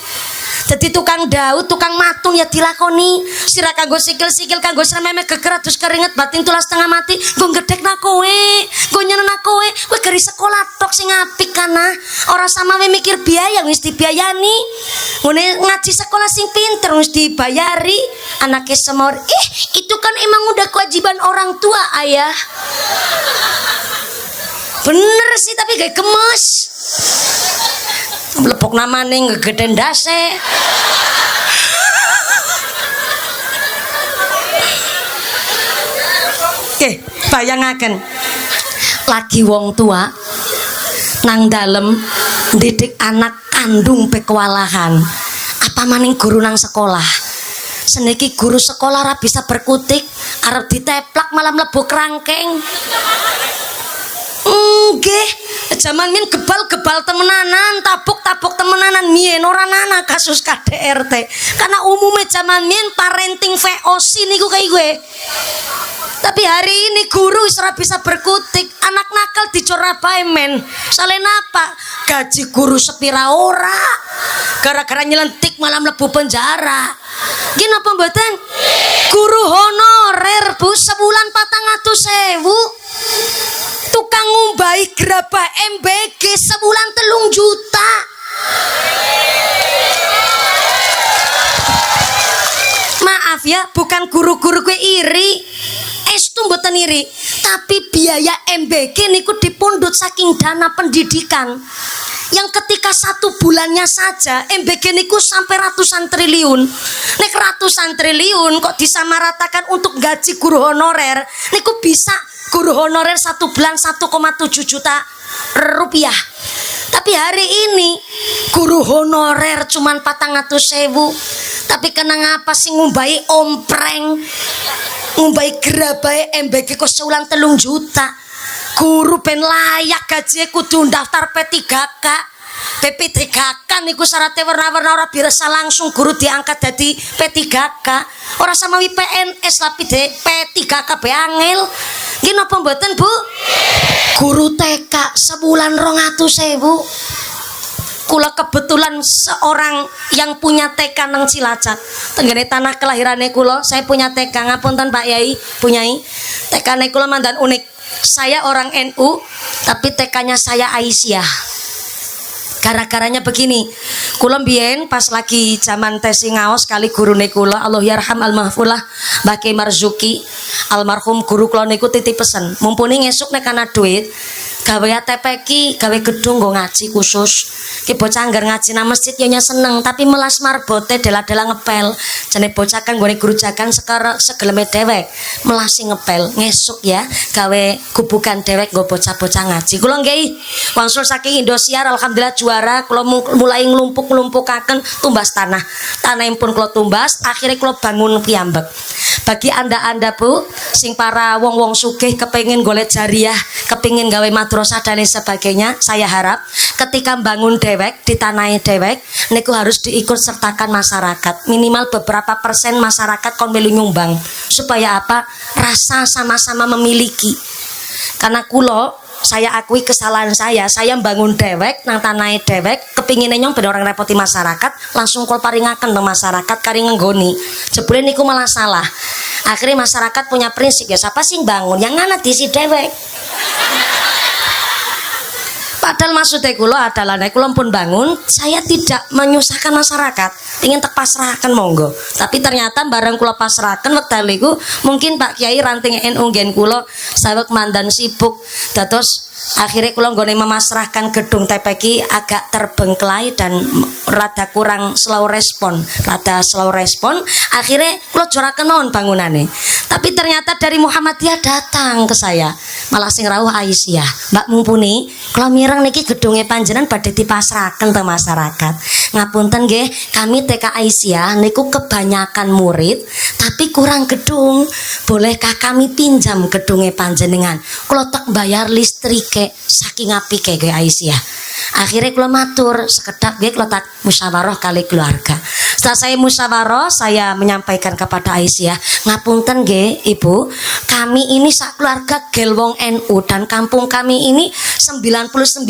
Jadi tukang daud, tukang matung ya dilakoni. Sira kanggo sikil-sikil, kanggo srememe geger terus keringet batin tulas setengah mati. Nggo gedhekna kowe, nggo nyenenna kowe. Kowe gari sekolah tok sing apik kana. Ora sama we mikir biaya wis dibiayani. Ngene ngaji sekolah sing pinter wis dibayari. Anake semor, itu kan emang udah kewajiban orang tua, Ayah. Bener sih tapi gak gemes. Mlepok namane ngegeden ndase. Oke, bayangaken lagi wong tua nang dalem didik anak kandung pe kewalahan. Apa maning guru nang sekolah. Seniki guru sekolah ora bisa berkutik, arep diteplak malah mlebu krangkeng. Nggih, zaman min gebal-gebal temenanan, tabuk-tabuk temenanan mien ora ana kasus KDRT. Karena umumnya zaman min parenting VOC niku kayak gue. Tapi hari ini guru ora bisa berkutik, anak nakal dicora bae men. Salen apa? Gaji guru sepira ora. Gara-gara nyelentik malah mlebu penjara. Gini apa mboten? Guru honorer Bu sebulan 400.000. Tukang ngumbai gerabah MBG sebulan 3 juta. Maaf ya, bukan guru-guru gue iri. Estu mboten iri, tapi biaya MBG niku dipundhut saking dana pendidikan. Yang ketika 1 bulannya saja MBG niku sampai ratusan triliun. Nek ratusan triliun kok disamaratakan untuk gaji guru honorer, niku bisa guru honorer 1 bulan 1,7 juta rupiah. Tapi hari ini guru honorer cuman 400.000. Tapi kenang apa sih ngumbai ompreng, ngumbai gerabai MBG kok seulang 3 juta. Guru ben layak gaji kudu daftar P3K. P3K niku syaratnya warna-warna ora biasa langsung guru diangkat jadi P3K. Ora sama PNS tapi P3K be angel. Nggih napa mboten Bu? Guru TK sebulan 200.000. Kula kebetulan seorang yang punya TK nang Cilacap. Tenggene tanah kelahirannya kula, saya punya TK. Ngapunten Pak Yai, punyai. TK-ne kula mandan unik. Saya orang NU, tapi TK-nya saya Aisyah. Gara-garanya begini, kula mbiyen pas lagi zaman tes ngaos kali gurune kula, Allah yarham almahfulah Mbah Ki Marzuki, almarhum guru kula niku titip pesen, mumpuni ngesuk nek ana duit, gawe ATP ki, gawe gedung nggo ngaji khusus. Ki bocah anggar ngaji nang masjid yo seneng, tapi melas marbote dela-dela ngepel. Jane bocah kan nggone guru jagan segeleme dewek, melasi ngepel. Ngesuk ya, gawe gubukan dewek nggo bocah-bocah ngaji. Kula nggih wangsul saking Indosiar alhamdulillah juara, kula mulai nglumpuk-lumpukaken tumbas tanah. Tanahipun kula tumbas, akhirnya kula bangun piyambak. Bagi anda-anda Bu, sing para wong-wong sugih kepengin golek jariah, kepengin gawe madrasah dan lain sebagainya, saya harap ketika bangun dewek di tanah dewek niku harus diikut sertakan masyarakat, minimal beberapa persen masyarakat kon melu nyumbang supaya apa? Rasa sama-sama memiliki. Karena kulo saya akui kesalahan saya bangun dewek nang tanah dewek kepinginnya nyong ben orang repoti masyarakat, langsung kol paringaken ke masyarakat kari ngenggoni jebule niku malah salah. Akhirnya masyarakat punya prinsip ya siapa sih bangun yang ngana diisi dewek. Padahal maksudnya kula adalah nek kula pun bangun, saya tidak menyusahkan masyarakat, ingin terpasrahkan monggo. Tapi ternyata bareng kula pasrahkan wekdal iku mungkin Pak Kiai ranting NU gen kula saweg mandan sibuk dados Akhirnya kula nggone memasrahkan gedung TPK agak terbengkelai dan rada kurang slow respon. Akhirnya kula joraken mawon bangunane. Tapi ternyata dari Muhammadiyah datang ke saya. Malah sing rawuh Aisyah, Mbak Mumpuni, kula mireng niki gedunge panjenengan badhe dipasrahaken te masyarakat. Ngapunten nggih, kami TK Aisyah niku kebanyakan murid tapi kurang gedung. Bolehkah kami pinjam gedunge panjenengan? Kula tak bayar listrike saking apike nggih Aisyah. Akhirnya kula matur sekedap nggih kula tak musyawarah kali keluarga. Setelah saya musyawarah, saya menyampaikan kepada Aisyah, ngapunten nggih Ibu, kami ini sak keluarga gel wong NU dan kampung kami ini 99,9%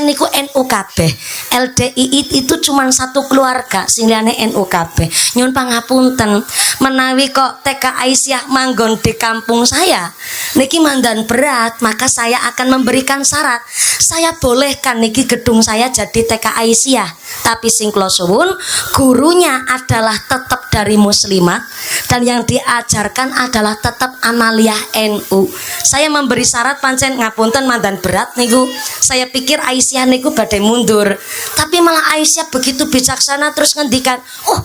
niku NU kabeh. LDII itu cuma satu keluarga sing liyane NU kabeh. Nyuwun pangapunten, menawi kok TK Aisyah manggon di kampung saya niki mandan berat, maka saya akan memberikan syarat. Saya bolehkan niki gedung saya jadi TK Aisyah, tapi sing kula suwun gurunya adalah tetap dari muslimat dan yang diajarkan adalah tetap amaliyah NU. Saya memberi syarat pancen ngapunten mandan berat niku. Saya pikir Aisyah niku badhe mundur, tapi malah Aisyah begitu bijaksana terus ngendikan, "Oh,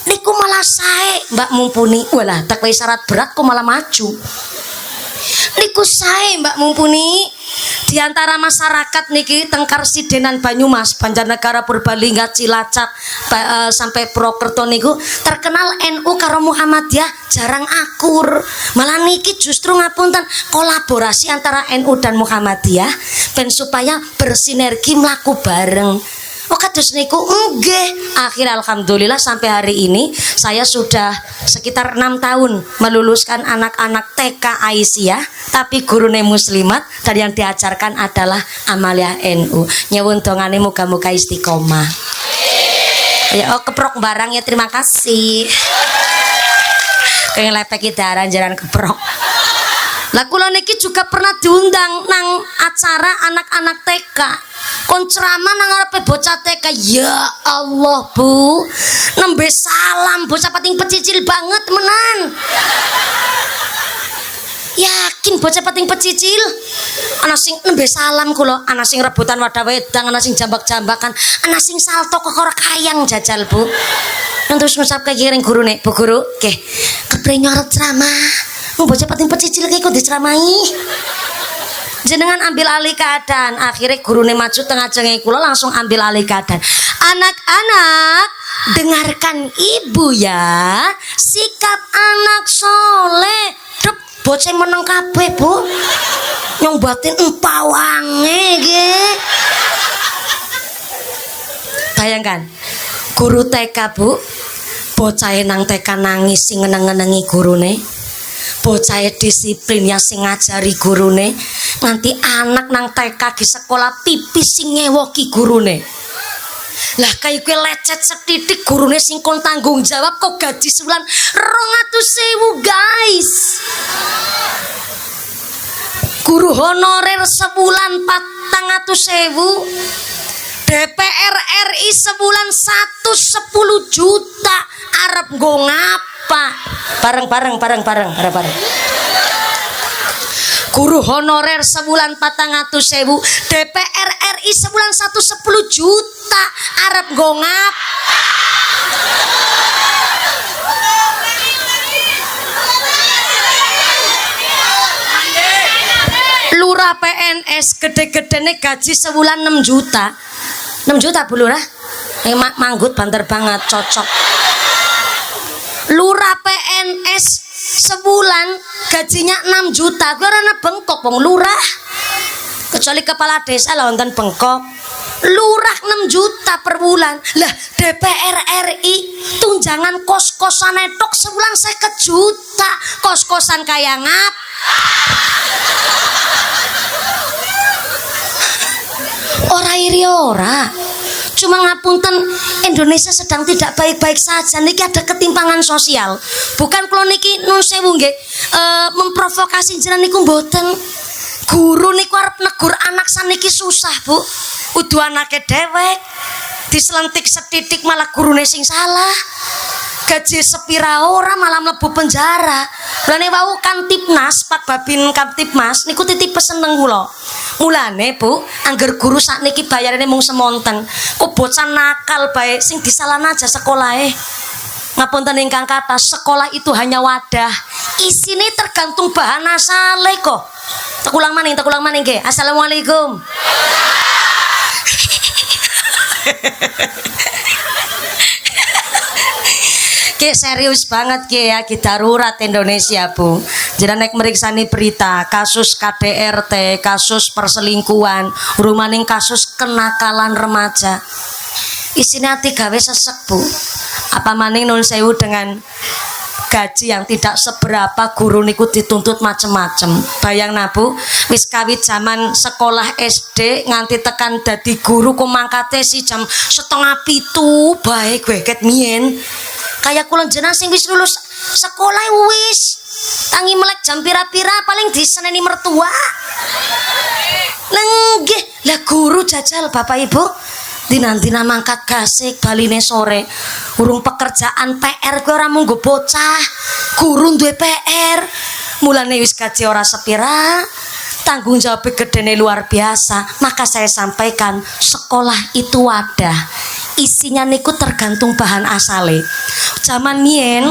niku malah sae Mbak Mumpuni." Walah, tak wae syarat berat kok malah maju. Niku sae Mbak Mumpuni. Di antara masyarakat niki Tengkar Sidenan Banyumas, Banjarnegara, Purbalingga, Cilacap sampai Purwokerto niku terkenal NU karo Muhammadiyah jarang akur. Malah niki justru ngapunten kolaborasi antara NU dan Muhammadiyah ben supaya bersinergi mlaku bareng. Oh kados niku nggih. Akhir alhamdulillah sampai hari ini saya sudah sekitar 6 tahun meluluskan anak-anak TK Aisyah tapi gurune muslimat dan yang diajarkan adalah amaliyah NU. Nyuwun dongane muga-muga istiqomah. Ya oh keprok barang ya, terima kasih. Kayak lepek daran jaran keprok. Lah kula niki juga pernah diundang nang acara anak-anak TK. Kon ceramah nang ngarepe bocah TK. Ya Allah, Bu. Nembe salam bocah pating pecicil banget menan. Yakin bocah pating pecicil. Ana sing nembe salam kula, ana sing rebutan wadah wedang, ana sing jambak-jambakan, ana sing salto kokor kayang jajal, Bu. Terus ngucapke kiring gurune, "Bu Guru, nggih, kepreng arep ceramah." Bocah pating pecicil kayak kok diceramahi. Jenengan ambil alih keadaan. Akhirnya gurune maju tengah jengeng kula langsung ambil alih keadaan. Anak-anak, dengarkan ibu ya. Sikap anak soleh. Dep bocah meneng kabeh, Bu. Nyong batin empawange nggih. Bayangkan, guru TK, Bu. Bocah nang TK nangis sing ngeneng-ngenengi gurune. Bocah disiplin ya sing ngajari gurune, nganti anak nang TK di sekolah pipis sing ngewoki gurune. Lah kayak gue lecet setitik gurune sing kon tanggung jawab kok gaji sebulan 200.000 guys. Guru honorer sebulan 400.000. DPR RI sebulan 110 juta. Arep nggo ngapa? Bareng. Guru honorer sebulan 400.000, DPR RI sebulan 110 juta. Arep nggo ngapa? Lurah PNS gede-gedene gaji sebulan 6 juta. 6 juta Bu Lurah. Manggut banter banget, cocok. Lurah PNS sebulan gajinya 6 juta. Gue rana bengkok wong lurah. Kecuali kepala desa lah wonten bengkok. Lurah 6 juta per bulan. Lah DPR RI tunjangan kos-kosan tok sebulan 50 juta. Kos-kosan kaya ngap. Ora iri ora. Cuma ngapunten, Indonesia sedang tidak baik-baik saja. Niki ada ketimpangan sosial. Bukan kula niki nun sewu nggih memprovokasi jenengan niku mboten. Guru niku arep negur anak saniki susah, Bu. Udu anake dewek diselentik setitik malah gurune sing salah. Gaji sepira ora malah mlebu penjara. Lane wau Kamtibnas, Pak Babin Kamtibmas niku titip pesen teng kula. Mulane Bu, angger guru sakniki bayarane mung semonten. Kok bocah nakal bae sing disalahna aja sekolahe. Ngapunten ingkang kathah, sekolah itu hanya wadah. Isine tergantung bahan asale kok. Tekulang maning nggih. Assalamualaikum. Ki serius banget ki ya, ki darurat Indonesia Bu. Jadi nek meriksani berita kasus KDRT, kasus perselingkuhan, rumaning kasus kenakalan remaja. Isinya hati gawe sesek Bu. Apa maning nun sewu dengan gaji yang tidak seberapa, guru niku dituntut macem-macem. Bayang Bu, wis kawit zaman sekolah SD nganti tekan dadi guru ku mangkate si jam 6:30 bae gue ket mien. Kayak kula jenengan sing wis lulus sekolah wis tangi melek jam pira-pira paling diseneni mertua. Lenggih, lah guru jajal Bapak Ibu dinantina mangkat gasik baline sore. Urung pekerjaan PR kuwi ora munggo bocah. Guru duwe PR. Mulane wis gaji ora sepira, tanggung jawab gedene luar biasa. Maka saya sampaikan, sekolah itu wadah. Isinya niku tergantung bahan asale. Zaman mien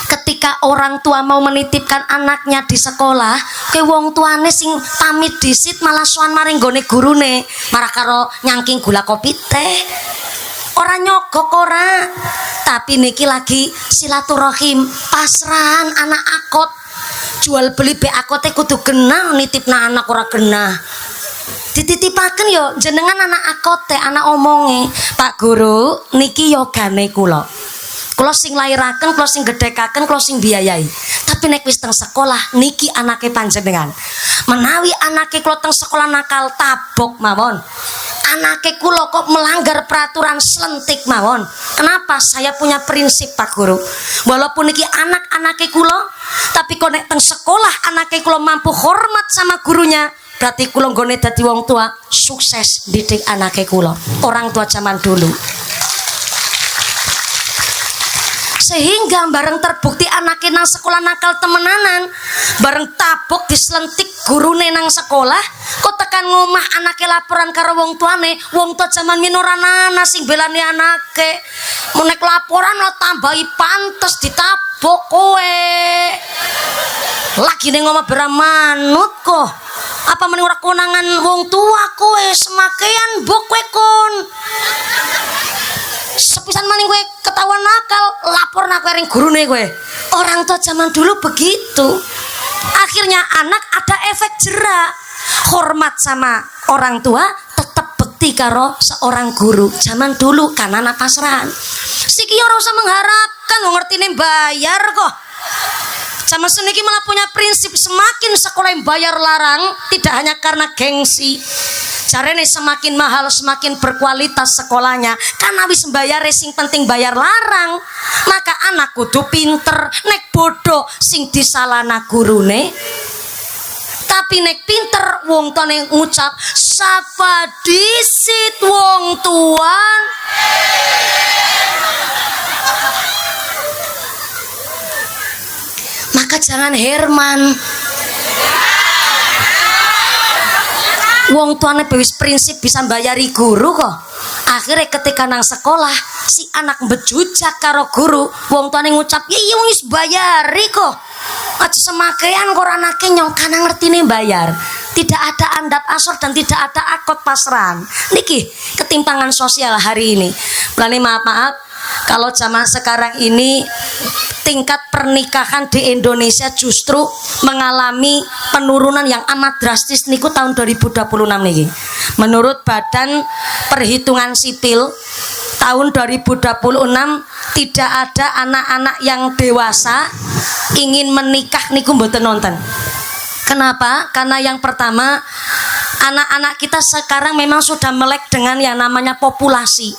ketika orang tua mau menitipkan anaknya di sekolah, ke wong tuane sing pamit disit malah sowan maring gone gurune, marah karo nyangking gula kopi teh. Ora nyogok ora. Tapi niki lagi silaturahim, pasrahan anak akot. Jual beli be akote kudu genah, nitipna anak ora genah. Dititipaken yo jenengan anak akote, anak omonge, Pak Guru niki yogane kula. Kula sing lairaken, kula sing gedhekaken, kula sing biayai. Tapi nek wis teng sekolah niki anake panjenengan. Menawi anake kula teng sekolah nakal tabok mawon. Anake kula kok melanggar peraturan selentik mawon. Kenapa? Saya punya prinsip Pak Guru. Walaupun niki anak-anake kula, tapi kok nek teng sekolah anake kula mampu hormat sama gurunya, berarti kula nggone dadi wong tua sukses didik anake kula. Orang tua zaman dulu. Sehingga bareng terbukti anaknya nang sekolah nakal temenanan, bareng tabok diselentik gurune nang sekolah, kok tekan ngomah anaknya laporan karo wong tuane, wong tua zaman minoranana sing belani anake, menek laporan lo tambahi pantes ditabok kowe. Lagi ning ngomah beramanut kok. Apa mending ora konangan wong tua kowe semakean bok kowe kon. Sepisan maning kowe ketahuan nakal, lapor nak ring gurune kowe. Orang tua zaman dulu begitu. Akhirnya anak ada efek jerak. Hormat sama orang tua, tetap bekti karo seorang guru. Zaman dulu kan anak pasrahan. Siki ora usah mengharapkan ngertine bayar kok. Sama seniki malah punya prinsip semakin sekolah yang bayar larang, tidak hanya karena gengsi. Carane semakin mahal semakin berkualitas sekolahnya, karena wis bayar sing penting bayar larang. Maka anak kudu pinter, nek bodoh sing disalahna gurune. Tapi nek pinter wong tuane ngucap sapa disit wong tuan. Maka jangan Herman. Wong tuane wis prinsip bisa bayari guru kok. Akhirnya ketika nang sekolah si anak bejujak karo guru, wong tuane ngucap, "Ya iya wis bayari kok." Aja semakean kok anake nyong kana ngertine bayar. Tidak ada andap asor dan tidak ada akot pasrahan. Niki ketimpangan sosial hari ini. Mulane maaf kalau zaman sekarang ini tingkat pernikahan di Indonesia justru mengalami penurunan yang amat drastis niku tahun 2026 niki. Menurut Badan Perhitungan Sipil tahun 2026 tidak ada anak-anak yang dewasa ingin menikah niku mboten nonton. Kenapa? Karena yang pertama, anak-anak kita sekarang memang sudah melek dengan yang namanya populasi.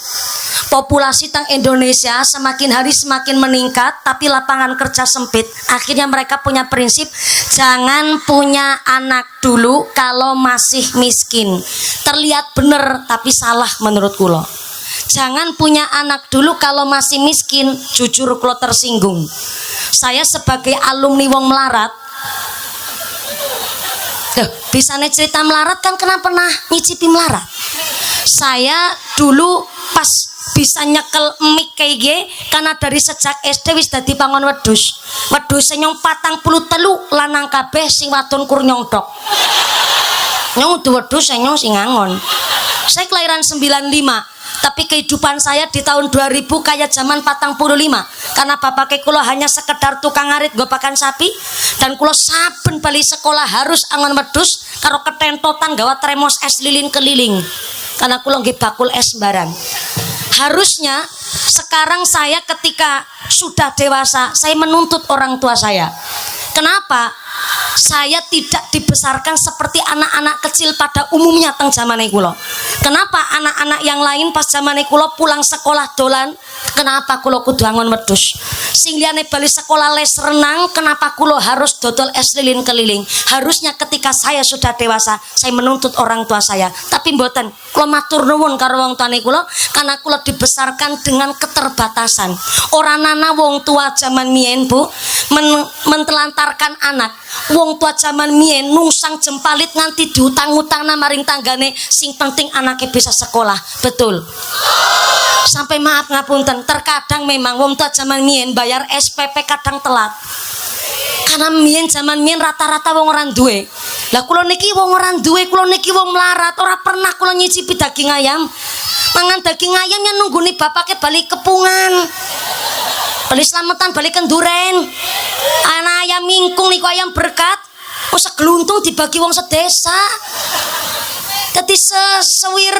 Populasi tang Indonesia semakin hari semakin meningkat, tapi lapangan kerja sempit. Akhirnya mereka punya prinsip jangan punya anak dulu kalau masih miskin. Terlihat bener tapi salah menurut kulo. Jangan punya anak dulu kalau masih miskin, jujur kulo tersinggung. Saya sebagai alumni wong melarat, bisa nih cerita melarat kan, kenapa pernah nyicipi melarat. Saya dulu pas bisa nyekel mik kayak gini karena dari sejak SD wis dadi pangon wedhus. Wedhus nyong 43 lanang kabeh, sing wadon kur nyongdok. Nyong duwe wedhus nyong sing ngangon. Saya kelahiran 95. Tapi kehidupan saya di tahun 2000 kayak zaman 45, karena bapak kula hanya sekedar tukang ngarit gopakan sapi, dan kula saben bali sekolah harus angon wedhus karo ketentotan gawa tremos es lilin keliling, karena kula nggih bakul es sembarang. Harusnya sekarang saya ketika sudah dewasa saya menuntut orang tua saya. Kenapa? Saya tidak dibesarkan seperti anak-anak kecil pada umumnya teng zamane kula. Kenapa anak-anak yang lain pas zamane kula pulang sekolah dolan, kenapa kula kudu angon wedhus? Sing liyane bali sekolah les renang, kenapa kula harus dodol es lilin keliling? Harusnya ketika saya sudah dewasa, saya menuntut orang tua saya. Tapi mboten, kula matur nuwun karo wong tuane kula, karena kula dibesarkan dengan keterbatasan. Ora nana wong tua zaman mien, Bu, mentelantarkan anak. Wong tua zaman mien nungsang jempalit nganti diutang-utang maring tanggane, sing penting anaknya bisa sekolah. Betul. Sampai maaf ngapunten, terkadang memang wong tua zaman mien bayar SPP kadang telat. Karena zaman mien rata-rata wong orang duwe. Lah kula niki wong orang duwe, kula niki wong melarat, ora pernah kula nyicipi daging ayam. Mangan daging ayam yang nungguni bapaknya balik kepungan. Beli selamatan balik kenduren. Anak ayam mingkung niku ayam berkat. Oh segeluntung dibagi wong sedesa. Jadi sesewir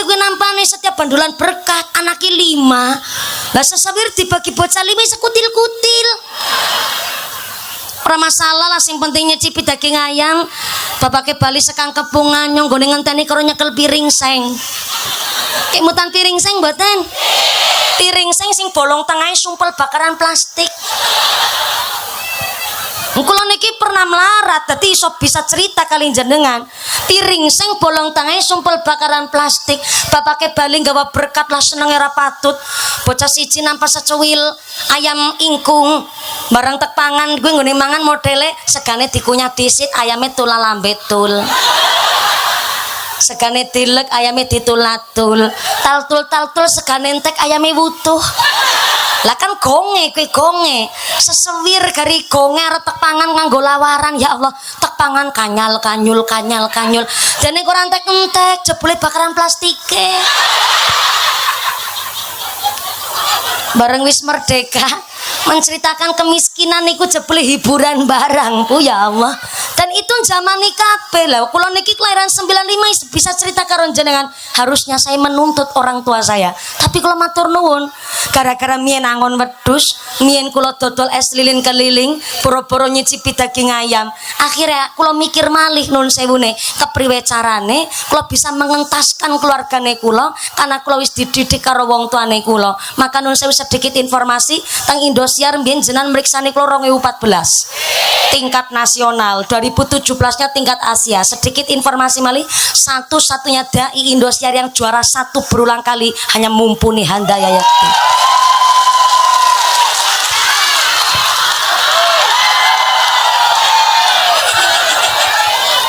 gue nampane setiap bandulan berkat anaknya 5. Lah sesewir dibagi bocah 5 sekutil-kutil. Ora masalah lah, sing penting nyicipi daging ayam. Bapake bali sekang kepungan nyong gone ngenteni karo nyekel piring seng. Kemutan piring seng mboten? Piring seng sing bolong tengahnya sumpel bakaran plastik. Kula niki pernah melarat, dadi iso bisa cerita kali jenengan. Piring sing bolong tengahnya sumpel bakaran plastik. Bapake bali gawa berkat lah, senenge ra patut. Bocah siji nampa secuil ayam ingkung. Barang tek pangan gue nggone mangan modele segane dikunyah disit, ayame tulalambe tul. Segane dilek ayame ditulatul. Taltul segane entek ayame wutuh. Lah kan gonge kuwi gonge. Sesewir gari gonge arep tek pangan nganggo lawaran, ya Allah. Tek pangan kanyal kanyul. Dene ora entek-entek jebule bakaran plastike. Bareng wis merdeka menceritakan kemiskinan niku jebule hiburan barang, Bu, ya Allah. Dan itu zaman kabeh lah. Kula niki kelahiran 95 bisa cerita karo jenengan. Harusnya saya menuntut orang tua saya. Tapi kula matur nuwun, gara-gara mien angon wedhus, mien kula dodol es lilin keliling, boro-boro nyicipi daging ayam. Akhirnya kula mikir malih nun sewune, kepriwe carane kula bisa mengentaskan keluargane kula, karena kula wis dididik karo wong tuane kula. Maka nun sewu sedikit informasi teng Indosiar mbiyen jenengan mriksani kula 2014. Tingkat nasional, 2017-nya tingkat Asia. Sedikit informasi malih, satu-satunya dai Indosiar yang juara 1 berulang kali hanya Mumpuni Handayani.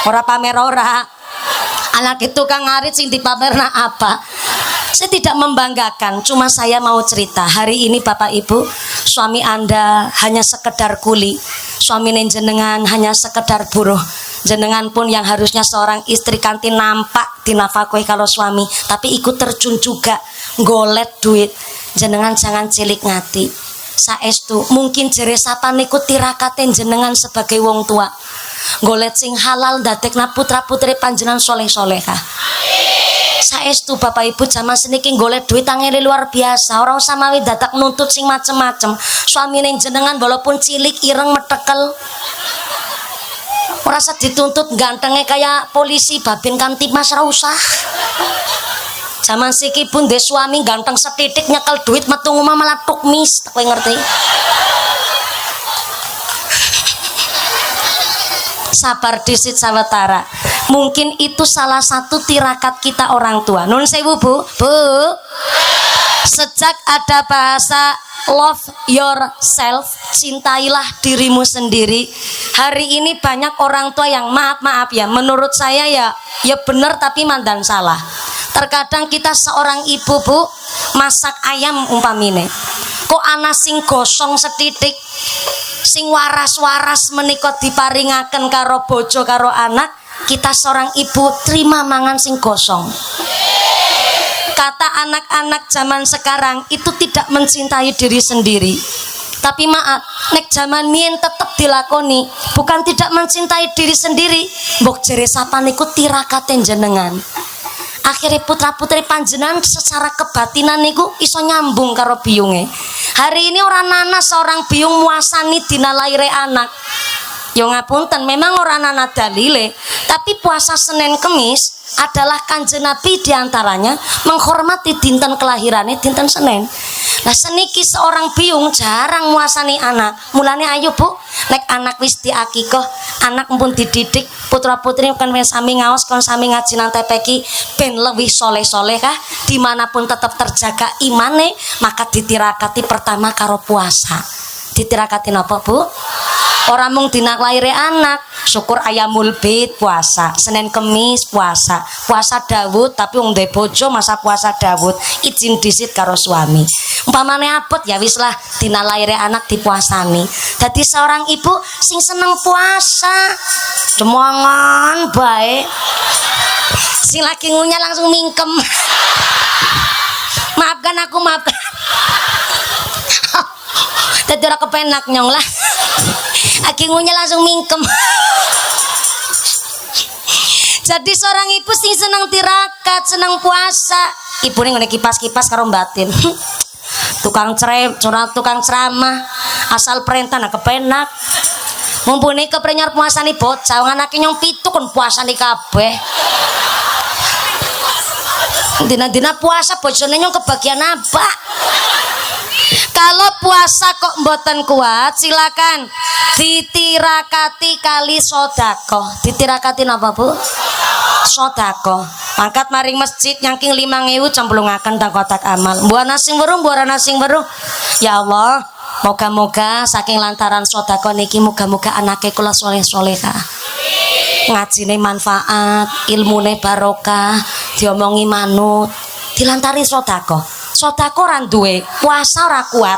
Ora pamer ora. Anak itu kang ngarit sing dipamerna apa? Saya tidak membanggakan, cuma saya mau cerita. Hari ini Bapak Ibu, suami Anda hanya sekedar kuli. Suami jenengan hanya sekedar buruh. Jenengan pun yang harusnya seorang istri kanti nampak dinafkahi kalau suami, tapi ikut terjun juga golet duit. Jenengan jangan cilik ngati. Saestu mungkin jere sapa niku tirakaten jenengan sebagai wong tua. Golet sing halal ndadekna putra-putri panjenengan soleh-solehah. Saestu Bapak Ibu zaman seniki golek duit angele luar biasa. Ora usah mawi dadak nuntut sing macem-macem. Suamine jenengan walaupun cilik ireng metekel, ora usah dituntut gantengnya kayak polisi Babin Kamtibmas, ora usah. Zaman siki pun de suami ganteng setitik nyekel duit metu ngomah malah tukmis, kowe ngerti? Sabar disit sawetara. Mungkin itu salah satu tirakat kita orang tua. Nun sewu Bu. Sejak ada bahasa Love yourself, cintailah dirimu sendiri. Hari ini banyak orang tua yang maaf ya, menurut saya ya bener tapi mandan salah. Terkadang kita seorang ibu bu masak ayam umpamine, kok ana sing gosong setitik, sing waras-waras menika diparingaken karo bojo karo anak, kita seorang ibu terima mangan sing gosong. Kata anak-anak zaman sekarang itu tidak mencintai diri sendiri. Tapi maaf, nek zaman mien tetap dilakoni, bukan tidak mencintai diri sendiri. Mbok jere sapa niku tirakaten jenengan. Akhirnya putra-putri panjenengan secara kebatinan niku iso nyambung karo biyunge. Hari ini orang nanas seorang biyung muasani dina laire anak. Yo ngapunten, memang orang nana dalile, tapi puasa Senin Kemis adalah Kanjeng Nabi diantaranya menghormati dinten kelahirannya dinten Senin. Lah seniki seorang biyung jarang muasani anak. Mulane ayo bu, nek anak wis diakikoh, anak pun dididik, putra putri kan wis sami ngaos kon sami ngaji nang TPQ ben lebih soleh-soleh kah, dimanapun tetap terjaga imane, maka ditirakati pertama karo puasa. Ditirakati apa bu? Orang mung dina laire anak, syukur ayamul bid puasa, Senin Kemis puasa, puasa Dawud tapi wong duwe bojo masa puasa Dawud, izin disit karo suami. Umpamane abot ya wis lah dina laire anak dipuasani. Dadi seorang ibu sing seneng puasa, demongan bae. Sing lagi ngunyah langsung mingkem. Maafkan aku, maafkan. Dadi ora kepenak nyong lah. Aki ngunyah langsung mingkem. Jadi seorang ibu sing seneng tirakat, seneng puasa. Ibu nih ngene kipas-kipas karo batin. Tukang ceramah, asal perintah nak kepenak. Mumpuni keprenyar puasani bocah, anake nyong 7 kon puasani kabeh. Dina-dina puasa bojone nyong kebagian apa? Kalau puasa kok mboten kuat, silakan ditirakati kali sodako. Ditirakati apa bu? Sodako. Mangkat maring masjid nyangking 5.000 cemplungaken tang kotak amal. Mbuana sing weruh, mbuana sing weruh. Ya Allah, moga-moga saking lantaran sodako niki moga-moga anake kula soleh-solehah. Ngajine manfaat, ilmune barokah, diomongi manut, dilantari sodako. Sodako ora duwe, puasa ora kuat,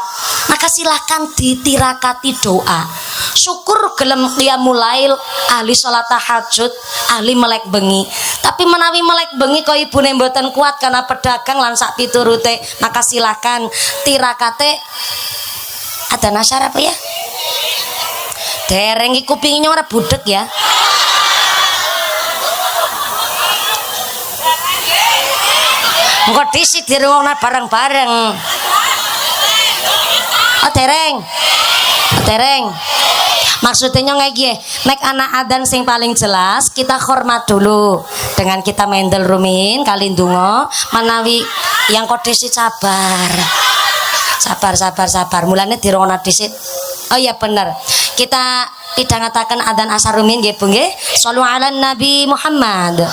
maka silahkan ditirakati doa. Syukur gelem qiyamul lail, ahli salat tahajud, ahli melek bengi. Tapi menawi melek bengi kok ibune mboten kuat karena pedagang lan sak piturute, maka silahkan tirakate. Ada nasyar apa ya? Dereng iki kupingnya ora budek ya. Engko disi dirungokna bareng-bareng. Tereng. Maksudnya ngene, nek anak adan sing paling jelas kita hormat dulu dengan kita mendel rumin kali ndonga, manawi yang kodisi sabar. Mulane dirungokna disit. Oh iya bener. Kita pidhangetaken adan asar rumin nggih Bu nggih. Shallu ala Nabi Muhammad.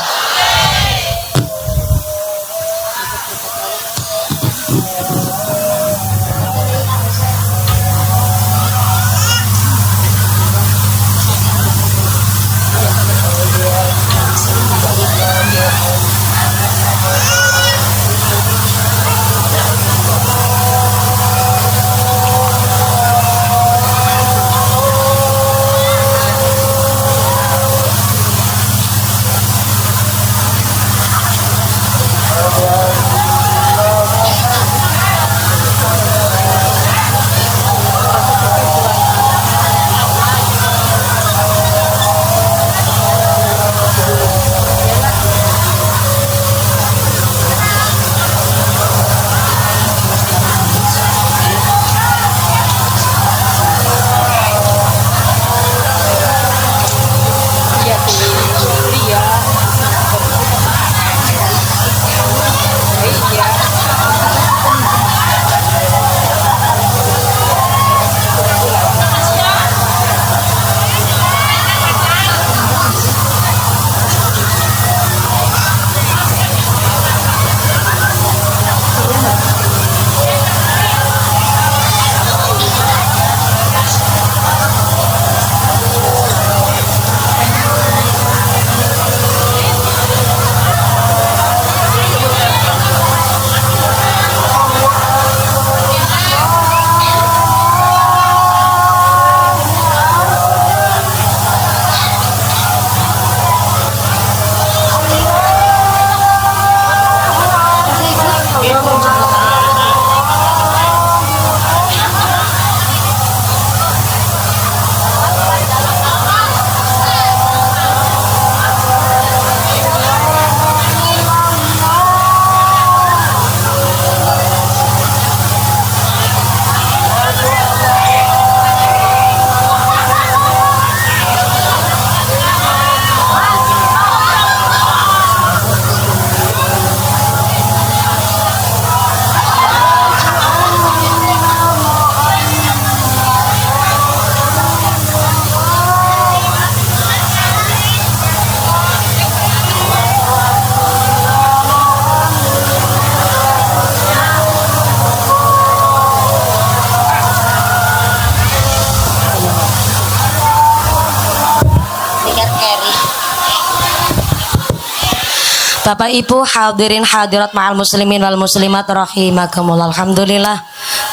Bapak Ibu hadirin hadirat ma'al muslimin wal muslimat rahimakumullah. Alhamdulillah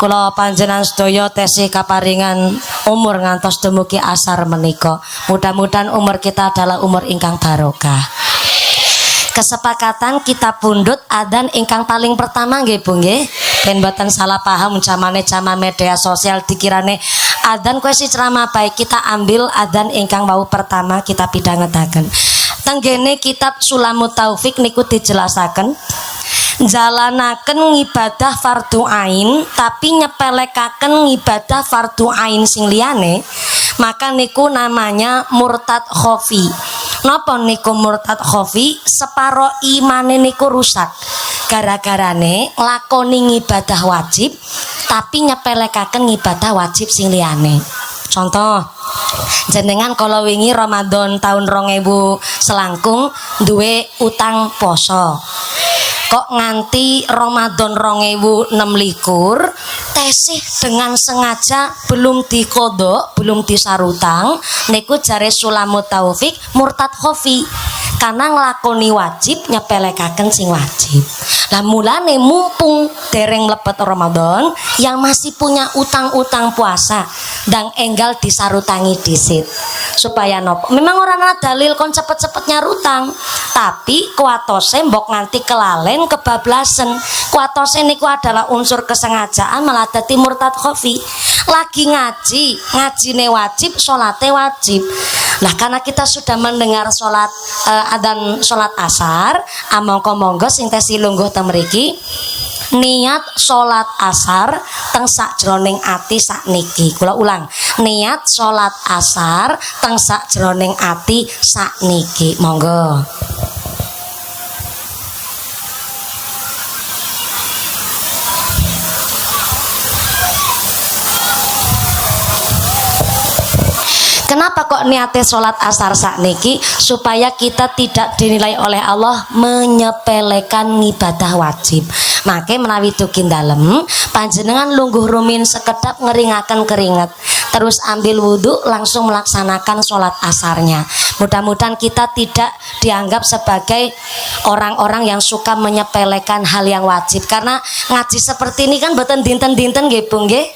kula panjenengan sedaya tesih kaparingan umur ngantos dumugi asar menika. Mudah-mudahan umur kita adalah umur ingkang barokah. Kesepakatan kita pundhut adzan ingkang paling pertama nggih Bu nggih. Ben mboten salah paham jamane media sosial dikirane adzan kuwi si ceramah baik, kita ambil adzan ingkang wau pertama kita pidhangetaken. Tenggene kitab Sulamut Taufik niku dijelasaken jalanaken ngibadah fardu ain tapi nyepelekaken ngibadah fardu ain sing liyane, maka niku namanya murtad khofi. Napa niku murtad khofi? Separo imane niku rusak gara-garane lakoni ngibadah wajib tapi nyepelekaken ngibadah wajib sing liyane. Contoh, jenengan kalau wingi Ramadan tahun 2000 selangkung duwe utang poso, kok nganti Ramadan 2026 tesih dengan sengaja belum dikodok, belum disarutang, niku jare Sulamut Taufik murtad khofi karena nglakoni wajib nyepelekaken sing wajib. Lah mulane mumpung dereng mlebet Ramadan yang masih punya utang-utang puasa dan enggal disarutangi disit supaya nopo. Memang orang ana dalil kon cepet-cepet nyarutang, tapi kuatose mbok nganti kelalen kebablasen. Kuatose niku adalah unsur kesengajaan malah dadi murtad khofi. Lagi ngajine wajib, salate wajib. Lah karena kita sudah mendengar salat adzan salat asar, monggo sing tesi lungguh teng mriki niat salat asar teng sakjroning ati sakniki. Kula ulang, niat salat asar teng sakjroning ati sakniki. Monggo. Kenapa kok niate sholat asar sakniki? Supaya kita tidak dinilai oleh Allah menyepelekan ngibadah wajib. Maka menawi dugi dalem panjenengan lungguh rumin sekedap ngeringaken keringet, terus ambil wudhu langsung melaksanakan sholat asarnya. Mudah-mudahan kita tidak dianggap sebagai orang-orang yang suka menyepelekan hal yang wajib, karena ngaji seperti ini kan boten dinten-dinten nggih Bu nggih.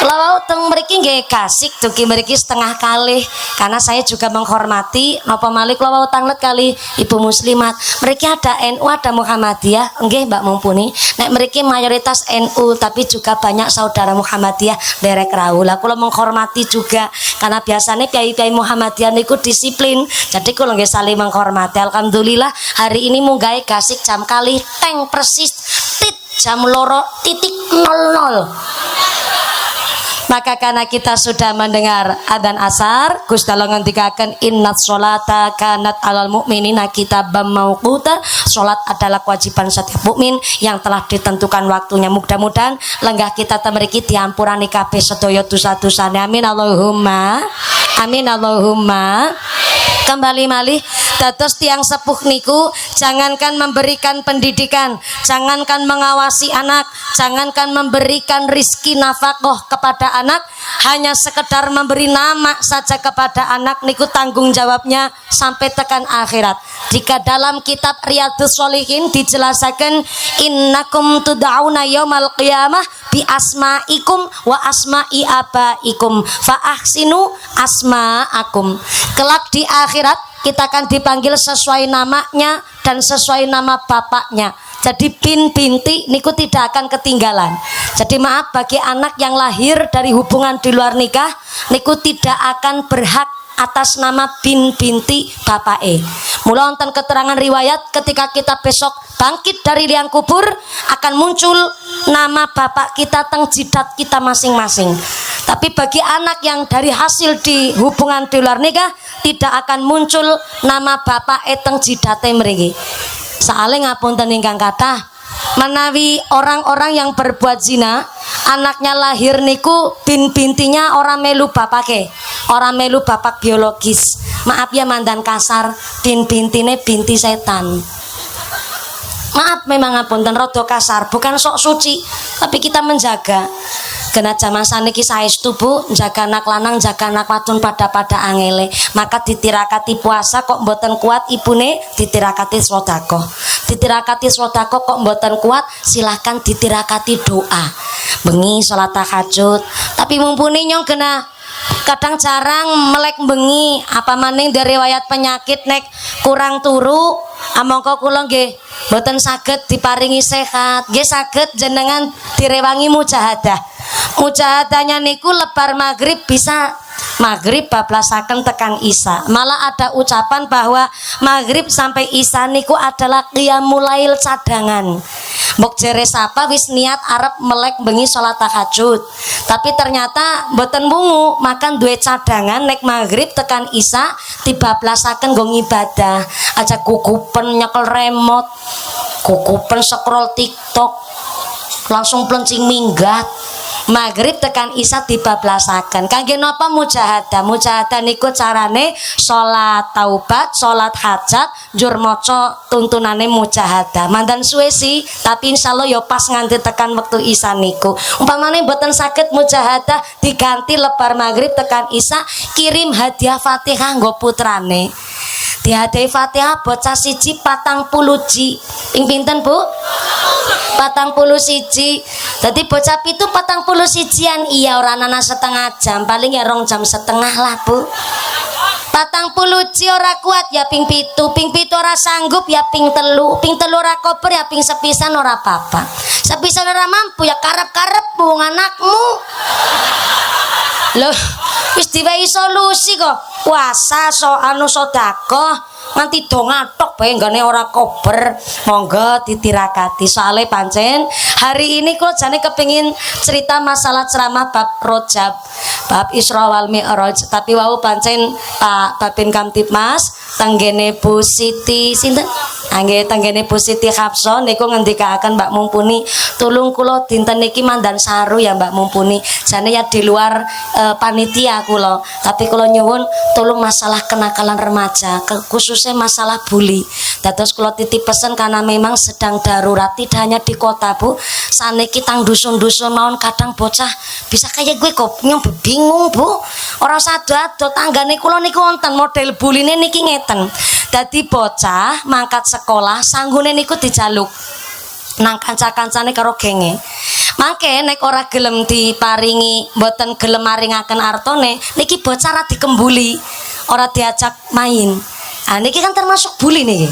Kalau teng mriki nggih kasik dugi mriki setengah kali, karena saya juga menghormati napa malih kalau tanglet kali ibu muslimat. Mriki ada NU, ada Muhammadiyah, nggih Mbak mumpuni. Nek mriki mayoritas NU tapi juga banyak saudara Muhammadiyah derek rawuh. Lah kula menghormati juga karena biasanya kiai-kiai Muhammadiyah niku disiplin. Jadi kula nggih saling menghormati. Alhamdulillah hari ini munggahe gasik jam kali teng persis tit jam 2:00. Maka karena kita sudah mendengar adzan asar, Gusti Allah ngendikaken innat sholata kanat alal mukminina kitaban mauquta. Salat adalah kewajiban setiap mukmin yang telah ditentukan waktunya. Mudah-mudahan lenggah kita temriki diampurani kabeh sedaya dosa-dosane. Amin Allahumma. Amin Allahumma. Kembali malih dados tiang sepuh niku jangankan memberikan pendidikan, jangankan mengawasi anak, jangankan memberikan rizki nafkah kepada anak, hanya sekedar memberi nama saja kepada anak niku tanggung jawabnya sampai tekan akhirat. Jika dalam kitab Riyadhus Shalihin dijelaskan innakum tud'auna yaumal qiyamah bi asma'ikum wa asma'i abaikum fa ahsinu asma'akum. Kelak di akhirat kita akan dipanggil sesuai namanya dan sesuai nama bapaknya. Jadi binti niku tidak akan ketinggalan. Jadi maaf bagi anak yang lahir dari hubungan di luar nikah niku tidak akan berhak atas nama binti bapake. Mula wonten keterangan riwayat ketika kita besok bangkit dari liang kubur akan muncul nama bapak kita teng jidat kita masing-masing. Tapi bagi anak yang dari hasil di hubungan di luar nikah tidak akan muncul nama bapak teng jidate mriki. Saale ngapunten ingkang kathah, menawi orang-orang yang berbuat zina anaknya lahir niku bintinya orang melu bapake, orang melu bapak biologis. Maaf ya mandan kasar, bintine binti setan. Maaf memang ngapunten rada kasar, bukan sok suci, tapi kita menjaga. Kena zaman saniki saestu Bu, jaga anak lanang, jaga anak wadon pada angele. Maka ditirakati puasa kok mboten kuat ibune ditirakati sedekah. Ditirakati sedekah kok mboten kuat silahkan ditirakati doa. Bengi salat tahajud. Tapi mumpuni nyong kena kadang jarang melek bengi apa maning dari riwayat penyakit nek kurang turu amangka kula nggih mboten saged diparingi sehat nggih saged jenengan direwangi mujahadah. Mujahadahnya niku lebar maghrib bisa maghrib bablasaken tekan isya. Malah ada ucapan bahwa maghrib sampai isya niku adalah qiyamul lail cadangan. Mbok jere sapa wis niat arep melek bengi salat tahajud. Tapi ternyata mboten wungu, makan duwe cadangan nek maghrib tekan isya dibablasaken nggo ibadah. Aja kukupen nyekel remote, kukupen scroll TikTok, langsung plencing minggat. Maghrib tekan isya dibablasaken kangge napa mujahadah. Mujahadah niku carane salat taubat, salat hajat, njur maca tuntunane mujahadah. Mandan suwe sih, tapi insyaallah ya pas nganti tekan wektu isya niku. Umpamane mboten saged mujahadah diganti lebar maghrib tekan isya kirim hadiah Fatihah nggo putrane. Diadai Fatihah bocah siji 40 ji. Ping pinten Bu? 40 siji. Dadi bocah pitu 40 sijian iya ora ana setengah jam, paling ya 2 jam setengah lah Bu. 40 ji ora kuat ya ping pitu ora sanggup ya ping telu ora koper ya ping sepisan ora apa-apa. Sepisan ora mampu ya karep-karep wong anakmu. Loh, wis diwehi solusi kok. Puasa sedekah nganti do ngatok bae nggone ora kober. Monggo ditirakati. Soale pancen hari ini kok jane kepengin cerita masalah ceramah bab Rojab, bab Isra wal Mi'raj, tapi wau pancen Pak Babin Kamtibmas tenggene Bu Siti sinten? Nggih tenggene Bu Siti Hafsah niku ngendikaaken Mbak Mumpuni, tulung kula dinten niki mandan saru ya Mbak Mumpuni. Jane ya di luar panitia kula, tapi kula nyuwun tolong masalah kenakalan remaja, khususnya masalah bully. Dados kula titip pesen karena memang sedang darurat, tidak hanya di kota Bu. Saniki tang dusun-dusun mawon kadang bocah bisa kayak gue kok nyong bingung Bu. Ora sado-ado tanggane kula niku wonten model buline niki ngeten. Dadi bocah mangkat sekolah sanggune niku dijaluk nang kanca-kancane karo genge. Mangke nek ora gelem diparingi, mboten gelem maringaken artone, niki bocah ra dikembuli, ora diajak main. Ah niki kan termasuk bully niki.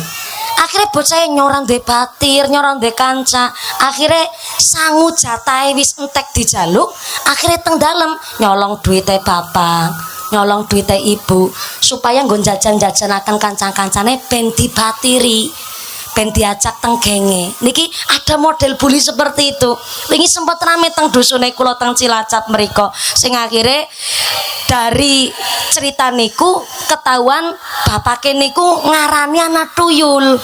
Akhirnya bocah nyoran duwe batir, nyoran duwe kanca, akhirnya sangu jatahe wis entek dijaluk, akhirnya teng dalem nyolong duite bapak, nyolong duite ibu supaya nggo jajan-jajanaken kanca-kancane ben dibatiri, ben diajak teng genge. Niki ada model bully seperti itu. Wingi sempat rame teng dusune kula teng Cilacap mriko. Sing akhire dari cerita niku ketahuan bapake niku ngarani anak tuyul.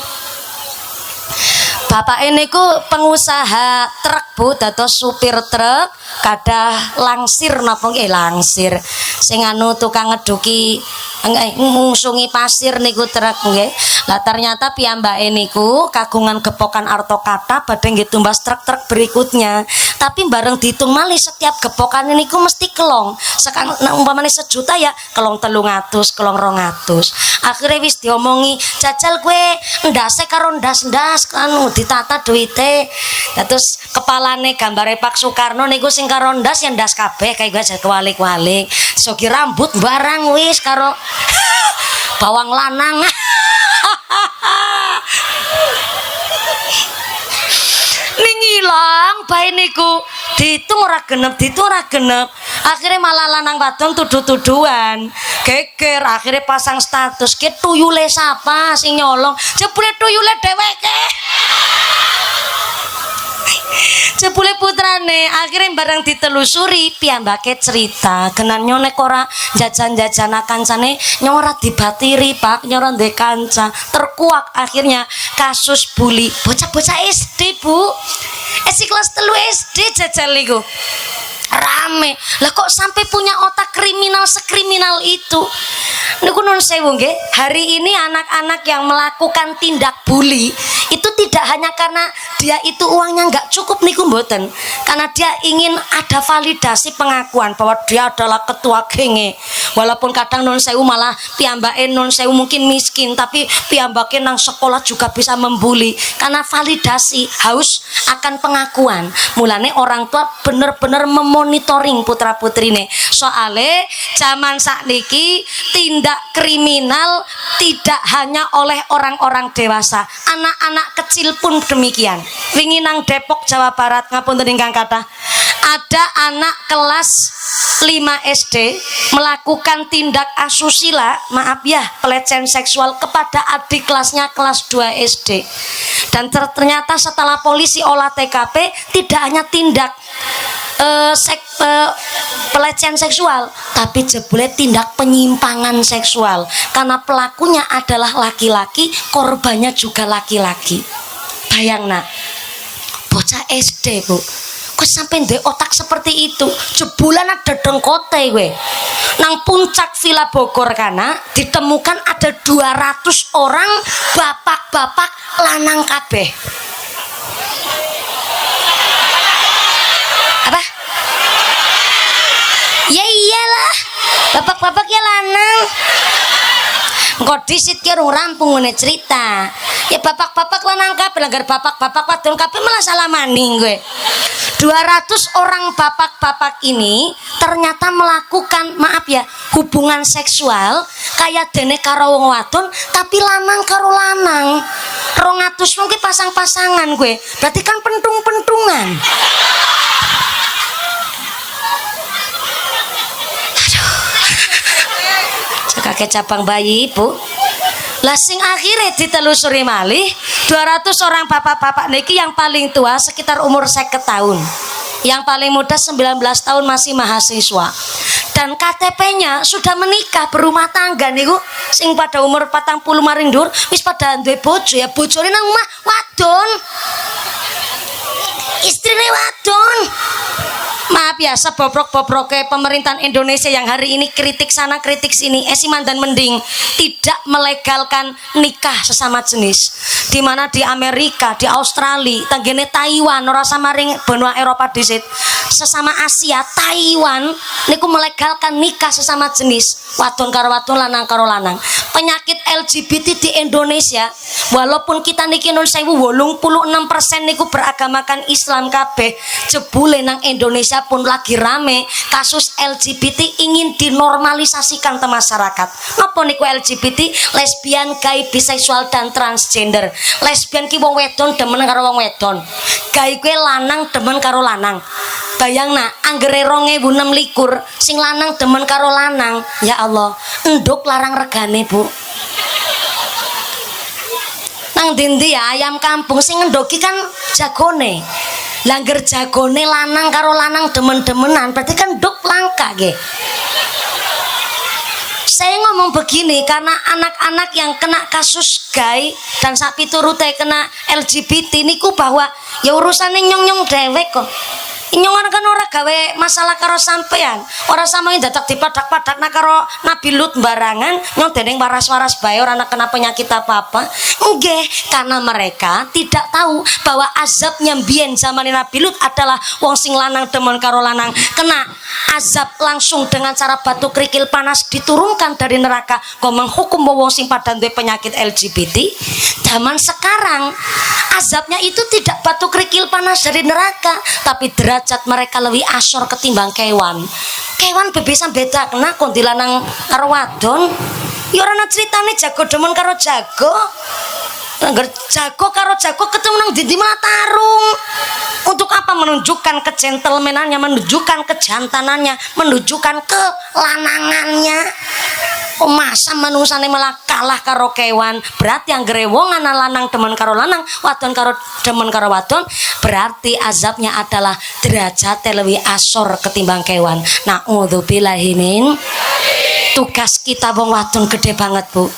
Bapak ini ku pengusaha truk Bu, dados supir truk, kadah langsir napa nggih langsir. Sing anu tukang ngeduki ngungsungi pasir niku truk nggih. Lah ternyata piyambake niku kagungan gepokan arta kathah badhe nggih tumbas truk-truk berikutnya. Tapi bareng dihitung malih setiap gepokan niku mesti kelong. Sekarang umpamane 1 juta ya kelong 300, kelong 200. Akhirnya wis diomongi, jajal gue ndase karo ndas-ndas anu ditata duite. Terus kepalane gambare Pak Soekarno niku sing karo ndas ya ndas kabeh kayak gue kewalik-walik. Sogi rambut barang wis karo bawang lanang. Ning ilang bae niku diitung ora genep, akhirnya malah lanang wadon tuduh-tuduhan geger, akhirnya pasang status ke tuyule sapa sing nyolong, jebule tuyule dheweke. Jebule putrane akhirnya barang ditelusuri piyambake cerita genan nyonek ora jajan-jajan kancane nyora dibatiri Pak, nyora ndek kanca terkuak. Akhirnya kasus bully bocah-bocah SD Bu, kelas 3 SD jajal niku rame. Lah kok sampai punya otak kriminal sekriminal itu? Niku nun sewu nggih, hari ini anak-anak yang melakukan tindak bully itu tidak hanya karena dia itu uangnya nggak cukup niku mboten, karena dia ingin ada validasi pengakuan bahwa dia adalah ketua genge. Walaupun kadang nun sewu malah piyambake nun sewu mungkin miskin, tapi piyambake nang sekolah juga bisa membuli karena validasi, haus akan pengakuan. Mulane orang tua bener-bener memonitoring putra putrine. Soale zaman sakniki tindak kriminal tidak hanya oleh orang-orang dewasa, anak-anak kecil pun demikian. Wingi nang Depok Jawa Barat ngapunten ingkang kathah, ada anak kelas 5 SD melakukan tindak asusila, maaf ya, pelecehan seksual kepada adik kelasnya kelas 2 SD. Dan ternyata setelah polisi olah TKP tidak hanya tindak pelecehan seksual, tapi jebule tindak penyimpangan seksual karena pelakunya adalah laki-laki, korbannya juga laki-laki. Bayang nak, bocah SD bu, kok sampai ndek otak seperti itu, jebulan ada dengkote gue. Nang puncak Villa Bogor kana ditemukan ada 200 orang bapak-bapak lanang kabeh. Apa? Ya iyalah, bapak-bapak ya lanang. Engko disit ki urung rampung ngene cerita. Ya bapak-bapak lanang kabeh, langgar bapak-bapak wadon kabeh malah salah maning gue. 200 orang bapak-bapak ini ternyata melakukan, maaf ya, hubungan seksual kayak dene karo wong wadon tapi lanang karo lanang. 200 mungkin pasang-pasangan gue. Berarti kan pentung-pentungan. Kakek cabang bayi ibu lah sing akhirnya ditelusuri malih 200 orang bapak-bapak niki yang paling tua sekitar umur 50 tahun, yang paling muda 19 tahun masih mahasiswa, dan KTP-nya sudah menikah berumah tangga niku sing pada umur 40 maring dur wis pada duwe bojo, ya bojone nang omah wadon, istrine wadon. Maaf ya, sebobrok-bobroke pemerintahan Indonesia yang hari ini kritik sana kritik sini, esiman dan mending tidak melegalkan nikah sesama jenis. Di mana di Amerika, di Australia, tanggene Taiwan, ora samaring benua Eropa disit, sesama Asia, Taiwan niku melegalkan nikah sesama jenis, wadon karo wadon, lanang karo lanang. Penyakit LGBT di Indonesia, walaupun kita niki nun 86% niku beragamakan Islam kabeh, jebule nang Indonesia pun lagi rame kasus LGBT ingin dinormalisasikan ke masyarakat. Napa niku LGBT? Lesbian, gay, biseksual dan transgender. Lesbian ki wong wedon demen karo wong wedon. Gay kuwi lanang demen karo lanang. Bayangna anggere 2026 sing lanang demen karo lanang. Ya Allah, enduk larang regane, Bu. Nang ndi ya ayam kampung sing ngendoki kan jagone. Langgar jagone lanang karo lanang demen-demenan berarti kan nduk langka nggih. Saya ngomong begini karena anak-anak yang kena kasus gay dan sak piturute kena LGBT niku bahwa ya urusane nyong-nyong dewek kok. Nyong kan ora gawe masalah karo sampean, ora samain dadak dipadak-padak nak karo Nabi Lut barangan, nyong dening waras-waras bae ora kena penyakit apa-apa. Nggih, karena mereka tidak tahu bahwa azabnya mbiyen zaman Nabi Lut adalah wong sing lanang demen karo lanang kena azab langsung dengan cara batu kerikil panas diturunkan dari neraka kok menghukum wong sing pada duwe penyakit LGBT. Zaman sekarang azabnya itu tidak batu kerikil panas dari neraka, tapi derajat mereka lebih asor ketimbang kewan. Kewan bebesan beda kena kondilanang karo wadon. Ya ora ana critane jago demen karo jago. Angger jago karo jago ketemu nang ndi malah tarung. Untuk apa? Menunjukkan kegentlemanan-nya, menunjukkan kejantanannya, menunjukkan kelanangannya. Oh masa manungsane malah kalah karo kewan? Berarti yang gerewongan lanang demen karo lanang, wadon karo demen karo wadon, berarti azabnya adalah derajatnya lebih asor ketimbang kewan. Naudzubillahi min. Tugas kita wong wadon gede banget, Bu.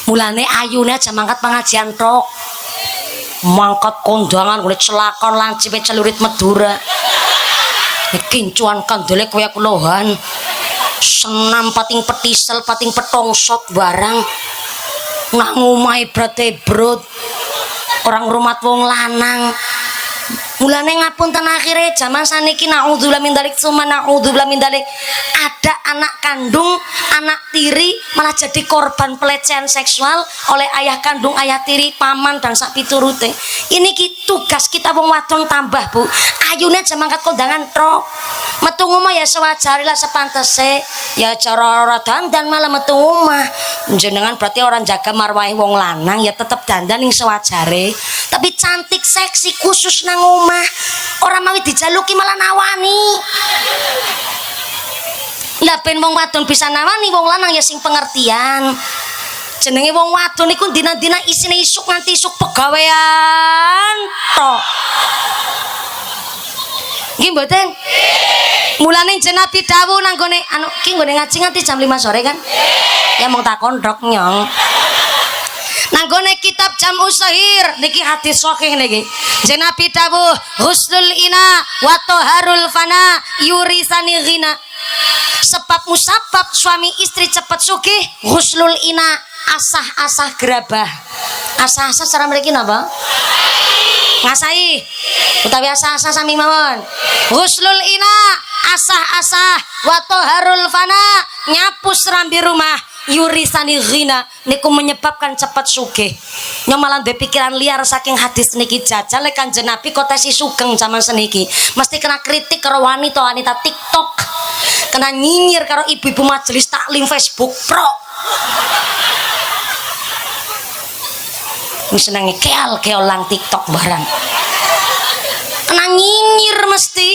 Mulane ayune aja mangkat pengajian tok. Mangkat kondangan kulit celakon lancipe celurit Madura. Kincuan kandele kowe kelohan. Senam pating petisel pating petongsot barang nang omahe brate brot orang rumah wong lanang Mulane ngapunten akhire zaman saniki naudzubillah min dzalik summa naudzubillah min dzalik ada anak kandung, anak tiri malah jadi korban pelecehan seksual oleh ayah kandung, ayah tiri, paman dan sak piturute. Ini tugas kita wong wadon tambah, Bu. Ayune aja mangkat kondangan tro. Metu omah ya sewajare lah sepantese. Ya cara ora dandan malah metu omah. Jenengan berarti orang jaga marwahe wong lanang ya tetep dandan ning sewajare. Tapi cantik seksi khusus nang omah. Orang mau dijaluki malah nawani. Lah ben wong wadon bisa nawani wong lanang ya sing pengertian. Jenenge wong wadon iku dina-dina isine isuk nganti isuk pegawean tok. Nggih mboten? Mulane Nabi dawuh nang gone anu ki nggone ngaji nganti jam 5 sore kan? Ya mung takon ndok nyong. Nang gone kitab Jam'us Shahir niki hadis sahih niki. Nabi dawuh husnul ina wa taharul fana yurisani ghina. Sebab musabab suami istri cepat sugih husnul ina asah-asah gerabah. Asah-asah cara mriki napa? Ngasai utawi asah-asah sami mawon. Husnul ina asah-asah wa taharul fana nyapu serambi rumah yurisani ghina niku menyebabkan cepat sugih. Nyomalan duwe pikiran liar saking hadis niki jajal Kanjeng Nabi kota si sugeng zaman seniki mesti kena kritik karo wanita TikTok, kena nyinyir karo ibu-ibu majelis taklim Facebook Pro. Wis senenge keal-keolan TikTok barang. Kena nyinyir mesti.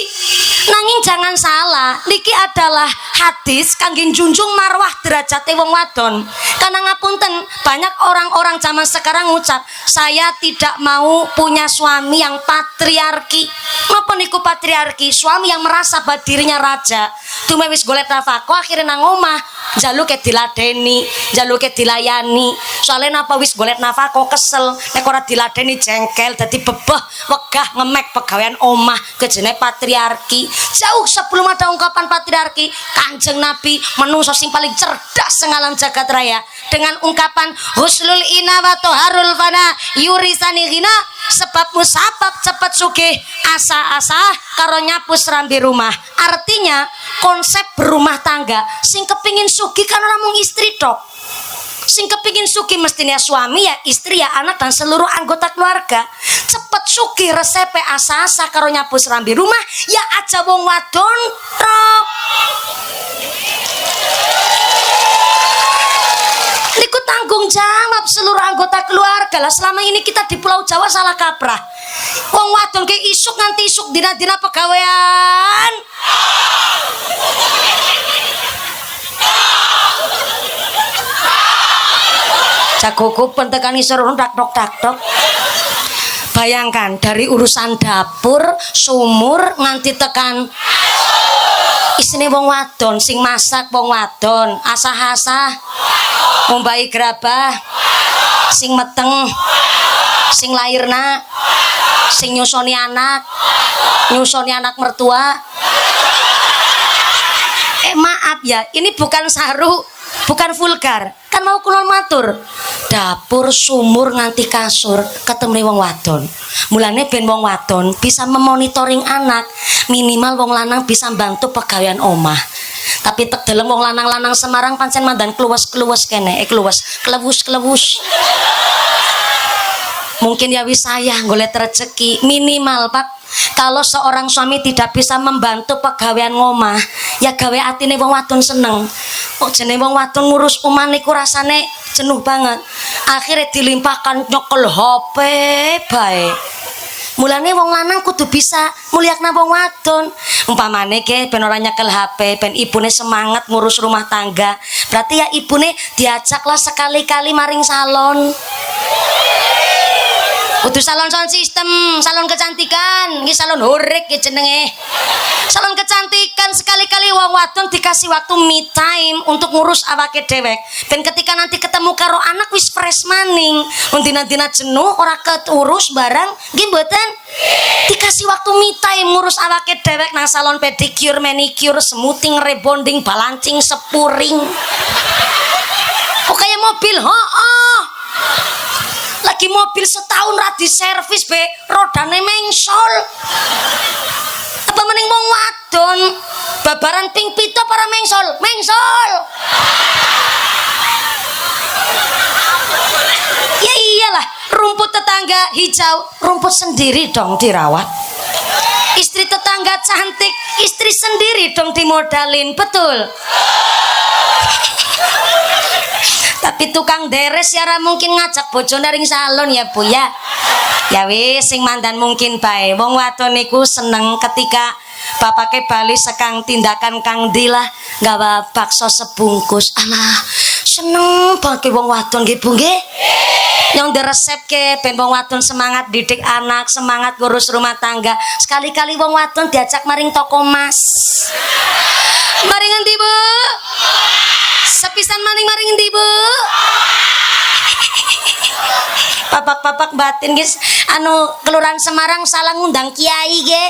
Nanging jangan salah, niki adalah hadis kangge junjung marwah derajate wong wadon. Karena ngapunten, banyak orang-orang zaman sekarang ngucap, saya tidak mau punya suami yang patriarki. Napa niku patriarki? Suami yang merasa bahwa dirinya raja. Dume wis golek nafkah akhirnya nang omah, jaluke diladeni, jaluke dilayani. Soalnya napa wis golek nafkah kesel, nek ora diladeni jengkel, dadi bebeh, wegah ngemek pegawean omah, kejene patriarki. Jauh sebelum ada ungkapan patriarki, Kanjeng Nabi menungso sing paling cerdas sengalam jagat raya dengan ungkapan husnul ina wa taharul fana yurisani ghina, sebab musabab cepat sugih asa-asa karo nyapu serambi rumah. Artinya konsep berumah tangga sing kepingin sugih kan ora mung istri tok. Sing kepingin sugih mestinya suami ya istri ya anak dan seluruh anggota keluarga. Cepet sugih resepe asa-asa karo nyapu serambi rumah ya aja wong wadon tok. Niku tanggung jawab seluruh anggota keluarga lah. Selama ini kita di Pulau Jawa salah kaprah. Wong wadon ke isuk nganti isuk dina-dina pegawean. Jagoku pentekani seru dak-dok. Bayangkan dari urusan dapur, sumur nganti tekan isine wong wadon, sing masak wong wadon, asah-asah ngombai gerabah, sing meteng, sing lairna, sing nyusoni anak mertua. Maaf ya, ini bukan saru, bukan vulgar, kan mau kulon matur. Dapur, sumur nganti kasur ketemu wong wadon. Mulane ben wong wadon bisa memonitoring anak, minimal wong lanang bisa bantu pegawean omah. Tapi tek deleng wong lanang-lanang Semarang pancen mandan kluwes-kluwes kene, klewus. Mungkin ya wis saya golek rezeki minimal Pak. Kalau seorang suami tidak bisa membantu pegawean ngomah, ya gawe atine wong wadon seneng. Kok jenenge wong wadon ngurus omah niku rasane jenuh banget. Akhirnya dilimpahkan nyokel HP bae. Mulane wong lanang kudu bisa mulyakna wong wadon. Umpamane ke ben ora nyekel HP, ben ibune semangat ngurus rumah tangga. Berarti ya ibune diajaklah sekali-kali maring salon. Kudu salon sistem, salon kecantikan, iki salon horek iki jenenge. Salon kecantikan sekali-kali wong wadon dikasih waktu me time untuk ngurus awake dhewek. Ben ketika nanti ketemu karo anak wis fresh maning. Mun dina-dina jenuh ora keurus barang, nggih mboten? Dikasih waktu me time ngurus awake dhewek nang salon pedicure, manicure, smoothing, rebonding, balancing, sepuring. Kok kayak mobil, lagi Ki mobil setahun ra diservis be, rodane mengsol. Apa mending wong wadon babaran ping 7 para mengsol. Mengsol. Ya iyalah, rumput tetangga hijau, rumput sendiri dong dirawat. Istri tetangga cantik, istri sendiri dong dimodalin, betul. Tapi tukang deres ya ra mungkin ngajak bojone ring salon ya Bu ya. Ya wis sing mandan mungkin bae. Wong wadon niku seneng ketika bapake bali sekang tindakan Kang Dilah gawa bakso sebungkus. Alah, seneng banget wong wadon nggih Bu nggih. Yang diresep ke ben wong wadon semangat didik anak, semangat ngurus rumah tangga. Sekali-kali wong wadon diajak maring toko emas. Maring endi Bu? Sepisan maring endi Bu? Papak-papak batin guys, anu Kelurahan Semarang salah ngundang kiai ge.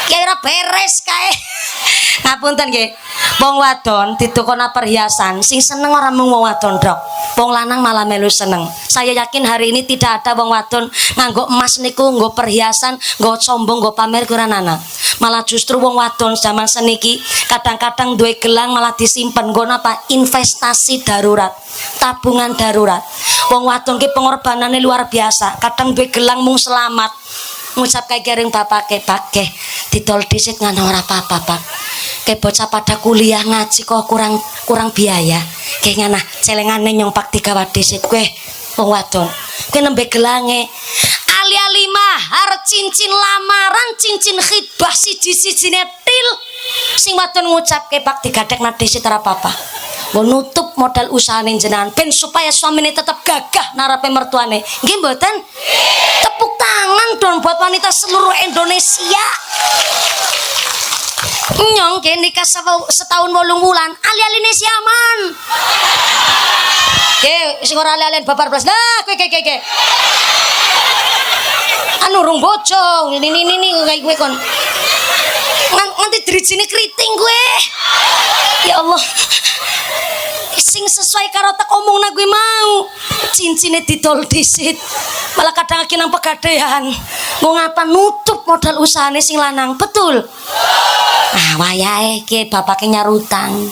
Kiai ora beres kae. Ngapunten nggih. Wong wadon ditukona perhiasan, sing seneng ora mung wong wadon dok. Wong lanang malah melu seneng. Saya yakin hari ini tidak ada wong wadon nganggo emas niku, nggo perhiasan, nggo sombong, nggo pamer kurang ana. Malah justru wong wadon zaman seniki kadang-kadang duwe gelang malah disimpen nggo napa? Investasi darurat, tabungan darurat. Wong wadon ki pengorbanane luar biasa. Kadang duwe gelang mung selamat. Ngucap kayak garing bapake pake ditol disit ngana ora apa-apa Pak. Kayak bocah pada kuliah ngaji kok kurang biaya. Kayak ngana celengane nyong pak digawa disit kue wong wadon. Kue nembe gelange ali-ali mahar, cincin lamaran, cincin khidbah siji-sijine til. Sing wadon ngucap kayak pak digadek na disit ora apa-apa. Mau nutup modal usahane jenengan ben supaya suamine tetap gagah narape mertuane. Nggih mboten? Tepuk tangan dong buat wanita seluruh Indonesia. Nyong ke nikah setahun 8 bulan, ali-aline siaman. Ke sing ora ali-alian babar blas. Nah, kowe ke. Anu rung bojo, ini kayak gue kon. Nganti drijine kriting gue. Ya Allah. Sing sesuai karo tek omongna gue mau. Cincine didol disit. Malah kadang aki nang pegadaian. Mau ngapa nutup modal usahane sing lanang, betul? Ah, wayahe ki bapake nyarutang.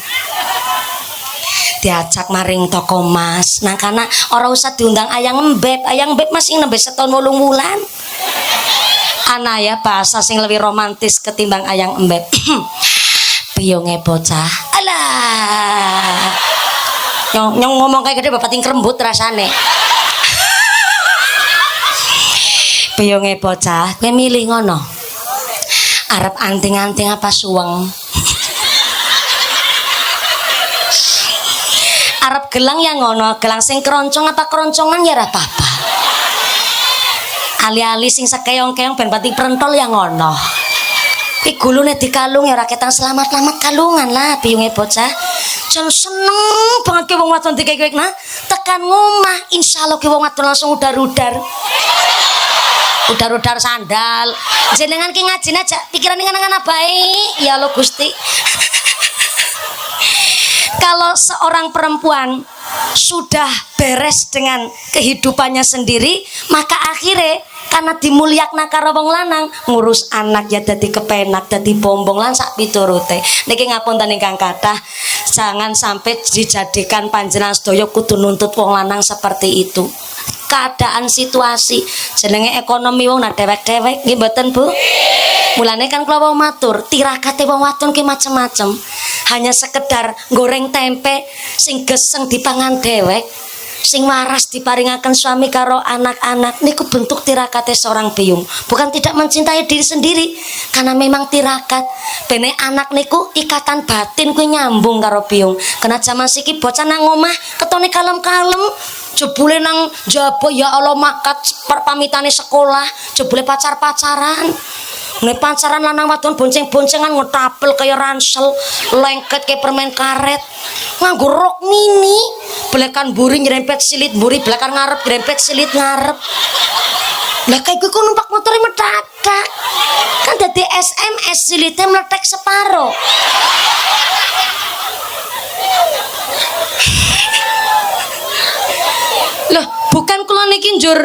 Diajak maring toko emas. Nah, karena ora usah diundang ayang embeb. Ayang embeb masih nembe setahun 8 bulan. Ana ya bahasa sing lebih romantis ketimbang ayang embeb. Piyonge bocah. Alah. Nyong ngomong kayak gede bapak ting kerembut rasane. Piyonge bocah, kowe milih ngono. Arep anting-anting apa suweng? Arep gelang ya ngono, gelang sing keroncong apa keroncongan ya ora apa-apa. Ali-ali sing sekeong-keong ben pati prentol ya ngono. Ki gulune dikalung ya ora ketang selamat-selamat kalungan lah piyunge bocah. Jan seneng banget ke wong wadon dikek-kek nah. Tekan ngomah insyaallah ke wong wadon langsung udar-udar. Udar-udar sandal. Jenengan ki ngajine aja pikirane ngenangan bae. Ya Allah Gusti. Kalau seorang perempuan sudah beres dengan kehidupannya sendiri, maka akhirnya karena dimulyakna karo wong lanang ngurus anak ya dadi kepenak, dadi bombong lan sak piturute. Niki ngapunten ingkang kathah, jangan sampai dijadikan panjenengan sedaya kudu nuntut wong lanang seperti itu. Keadaan situasi jenenge ekonomi wong nak dewek-dewek nggih mboten Bu? Mulane kan kula wau matur, tirakate wong wadon ki macem-macem. Hanya sekedar goreng tempe sing geseng dipangan dewek, sing waras diparingaken suami karo anak-anak niku bentuk tirakate seorang biyung. Bukan tidak mencintai diri sendiri, karena memang tirakat bene anak niku ikatan batin kuwi nyambung karo biyung. Kena zaman siki bocah nang omah ketone kalem-kalem, jebule nang jaba ya Allah makat pamitane sekolah, jebule pacar-pacaran. Nek pacaran lanang wadon bonceng-boncengan ngetapel kaya ransel, lengket kayak permen karet. Nganggo rok mini, belekan buri nyerempet silit buri, belekan ngarep nyerempet silit ngarep. Lah kayak gue kok numpak motor mendadak. Kan dadi SMS silitnya meletek separo. Loh, Bukan kula niki njur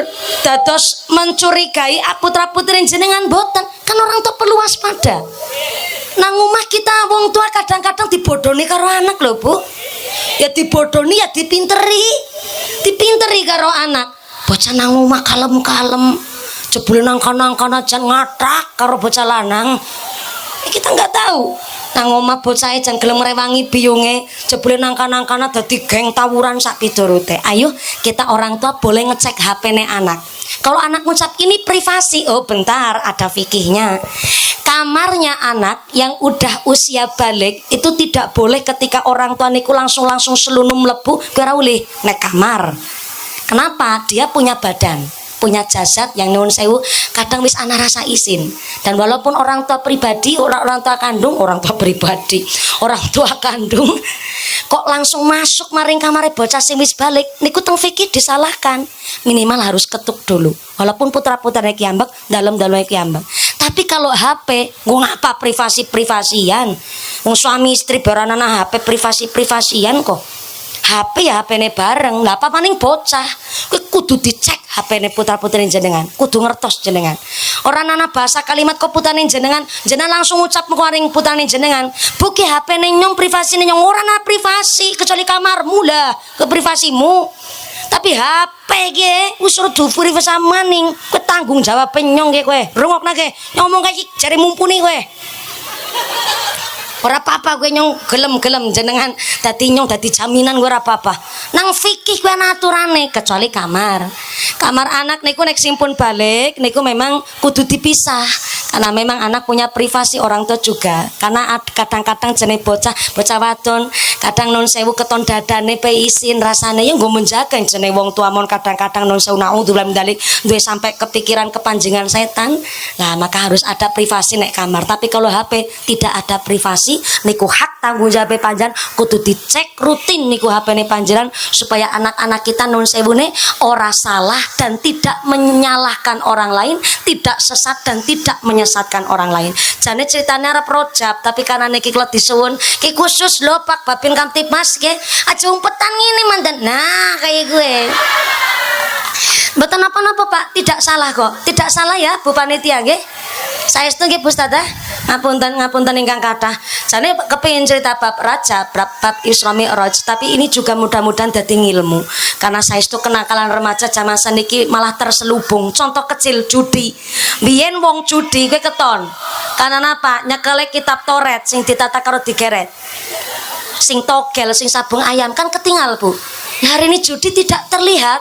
dados mencurigai putra-putri jenengan boten. Kan orang tua perlu waspada. Nang omah kita wong tua kadang-kadang dibodoni karo anak lho, Bu. Ya dibodoni ya dipinteri. Dipinteri karo anak. Bocah nang omah kalem-kalem. Jebule nang kana-kana jan ngathak karo bocah lanang. Kita nggak tahu. Nang omah bocahe jan gelem ngrewangi biyunge, jebule nang kana-kana dadi geng tawuran sak pidorute. Ayo kita orang tua boleh ngecek HP-ne anak. Kalau anak ngucap ini privasi, oh bentar ada fikihnya. Kamarnya anak yang udah usia balik itu tidak boleh ketika orang tua niku langsung selunum mlebu ora oleh nek kamar. Kenapa? Dia punya badan, punya jasad yang nuwun sewu kadang wis ana rasa isin. Dan walaupun orang tua pribadi, orang tua kandung kok langsung masuk maring kamare bocah sing wis balik niku teng fikih disalahkan. Minimal harus ketuk dulu. Walaupun putra-putrane kiambek, dalem-daleme kiambek. Tapi kalau HP, ngapa privasi-privasian? Wong suami istri beranana HP privasi-privasian kok. HP ya HP-ne bareng. Lah apa maning bocah. Kowe kudu dicek HP-ne putra-putri jenengan. Kudu ngertos jenengan. Ora ana bahasa kalimat kok putrane jenengan langsung ngucap maring putrane jenengan. Buki HP-ne nyong privasine nyong ora ana privasi kecuali kamarmu lah, ke privasimu. Tapi HP ge wis ora dufuri wis maning. Kowe tanggung jawab nyong ge kowe. Rungokna ge. Ngomong kae jare mumpuni kowe. Ora apa-apa gue nyong gelem-gelem jenengan dadi nyong dadi jaminan gue ora apa-apa. Nang fikih gue aturane kecuali kamar. Kamar anak niku nek simpun balik niku memang kudu dipisah. Karena memang anak punya privasi orang tua juga. Karena kadang-kadang jenenge bocah wadon, kadang non sewu keton dadane pe isin rasane ya nggo menjaga jenenge wong tua mon kadang-kadang non sewu naudzubillah dalik duwe sampai kepikiran kepanjengan setan. Nah, maka harus ada privasi nek kamar. Tapi kalau HP tidak ada privasi niku hak tanggung jawab panjenengan kudu dicek rutin niku HP-ne panjenengan supaya anak-anak kita non sewune ora salah dan tidak menyalahkan orang lain, tidak sesat dan tidak menyesatkan orang lain. Jane ceritanya arep rojab tapi karena niki kula disuwun ki khusus lho Pak Babin Kamtibmas nggih aja umpetan ngene mandan. Nah, kayak gue. Mboten napa-napa Pak, tidak salah kok. Tidak salah ya Bu Panitia nggih. Saestu nggih Bu Ustazah. Ngapunten ingkang kathah. Jane kepengin cerita bab Rajab, bab Isra Mi'raj, tapi ini juga mudah-mudahan dadi ilmu. Karena saestu kenakalan remaja zaman saniki malah terselubung. Contoh kecil judi. Biyen wong judi kowe keton. Karena napa? Nyekele kitab Toret sing ditata karo digeret. Sing togel, sing sabung ayam kan ketinggal Bu. Nah, hari ini judi tidak terlihat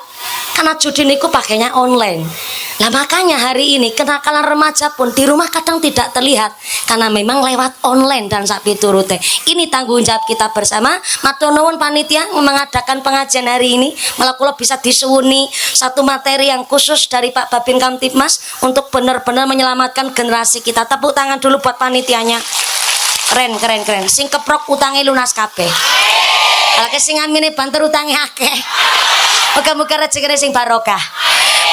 karena judi niku pakainya online. Nah makanya hari ini kenakalan remaja pun di rumah kadang tidak terlihat karena memang lewat online dan sak piturute. Ini tanggung jawab kita bersama. Matur nuwun panitia mengadakan pengajian hari ini. Malah kula bisa disuwuni satu materi yang khusus dari Pak Babin Kamtibmas untuk benar-benar menyelamatkan generasi kita. Tepuk tangan dulu buat panitianya. Keren. Sing keprok utange lunas kabeh. Alake sing amine banter utange akeh. Muga-muga rezekine sing barokah.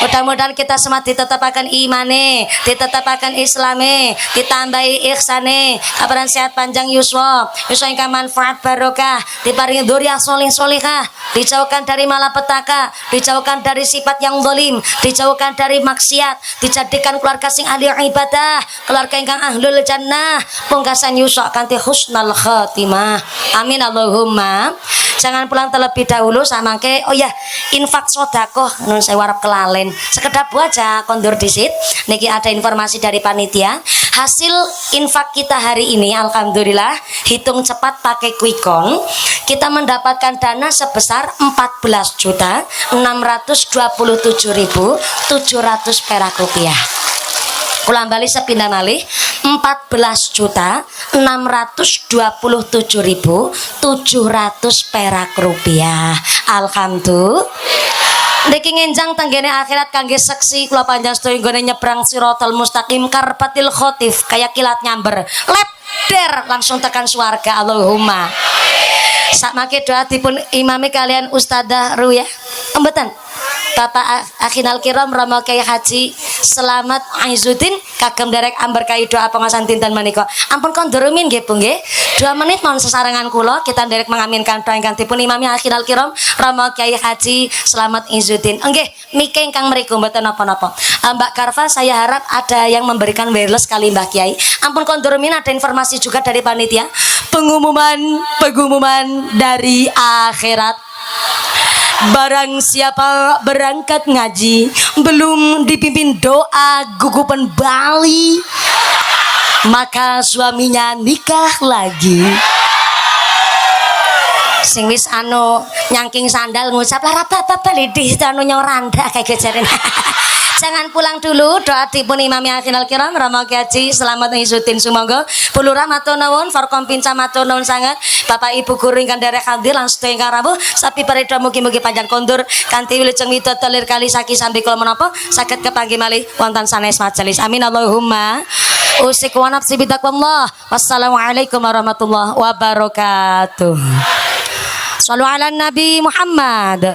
Mudah-mudahan kita semua ditetapakan imane, ditetapakan islame, ditambahi ihsane, kabaran sehat panjang yuswa ingkang manfaat barokah, diparingi dzurriyyah sholih sholihah, dijauhkan dari malapetaka, dijauhkan dari sifat yang zalim, dijauhkan dari maksiat, dijadikan keluarga sing ahli ibadah, keluarga ingkang ahlul jannah, pungkasan yuswa kanthi husnul khatimah. Amin Allahumma. Jangan pulang terlebih dahulu samangke. Oh ya, infak sedekah nun sewu arep kelalen. Sekedap bu aja kondur disit. Niki ada informasi dari panitia. Hasil infak kita hari ini alhamdulillah hitung cepat pakai Quickon. Kita mendapatkan dana sebesar 14.627.700 perak rupiah. Ulang balik sepindah malih 14.627.700 perak rupiah. Alhamdulillah. Niki ngenjang tenggene akhirat kangge seksi kula panjang sedaya nggone nyebrang Siratal Mustaqim karpatil khotif kayak kilat nyamber. Lepder langsung tekan swarga. Allahumma. Sakmake doa dipun imami kalian Ustadzah Ruya. Mboten. Bapak Akhinal Kiram Romo Kyai Haji selamat Aizuddin kagem derek amberkahi doa pengasan dinten menika. Ampun kondur rumiyin nggih Bu nggih. 2 menit mohon sesarengan kula kita derek mengaminkan doa ingkang dipun imami akhiral kiram Rama Kyai Haji Selamat Aizuddin. Nggih, mike ingkang mriku mboten napa-napa. Mbak Karva, saya harap ada yang memberikan wireless kali Mbah Kiai. Ampun kondur rumiyin ada informasi juga dari panitia. Pengumuman dari akhirat. Barang siapa berangkat ngaji belum dipimpin doa gugupan Bali, maka suaminya nikah lagi. Sing wis nyangking sandal ngucap lara bapak lidih anu nyoranda kayak gejerin. Jangan pulang dulu, doa dipun imami akhiral kiram Rama Kyai Selamat Aizuddin sumangga pulurah matur nuwun forkom pinca matur nuwun sanget Bapak Ibu guru ingkang derek hadir lan sedaya ingkang rawuh sapi parida mugi-mugi panjang kondur kanthi wilujeng widodot lir kali saki sambi kula menapa saged kepanggih malih wonten sanes majelis amin Allahumma usik wa nafsi bitaqwallah. Wassalamualaikum warahmatullahi wabarakatuh. Shallu ala Nabi Muhammad.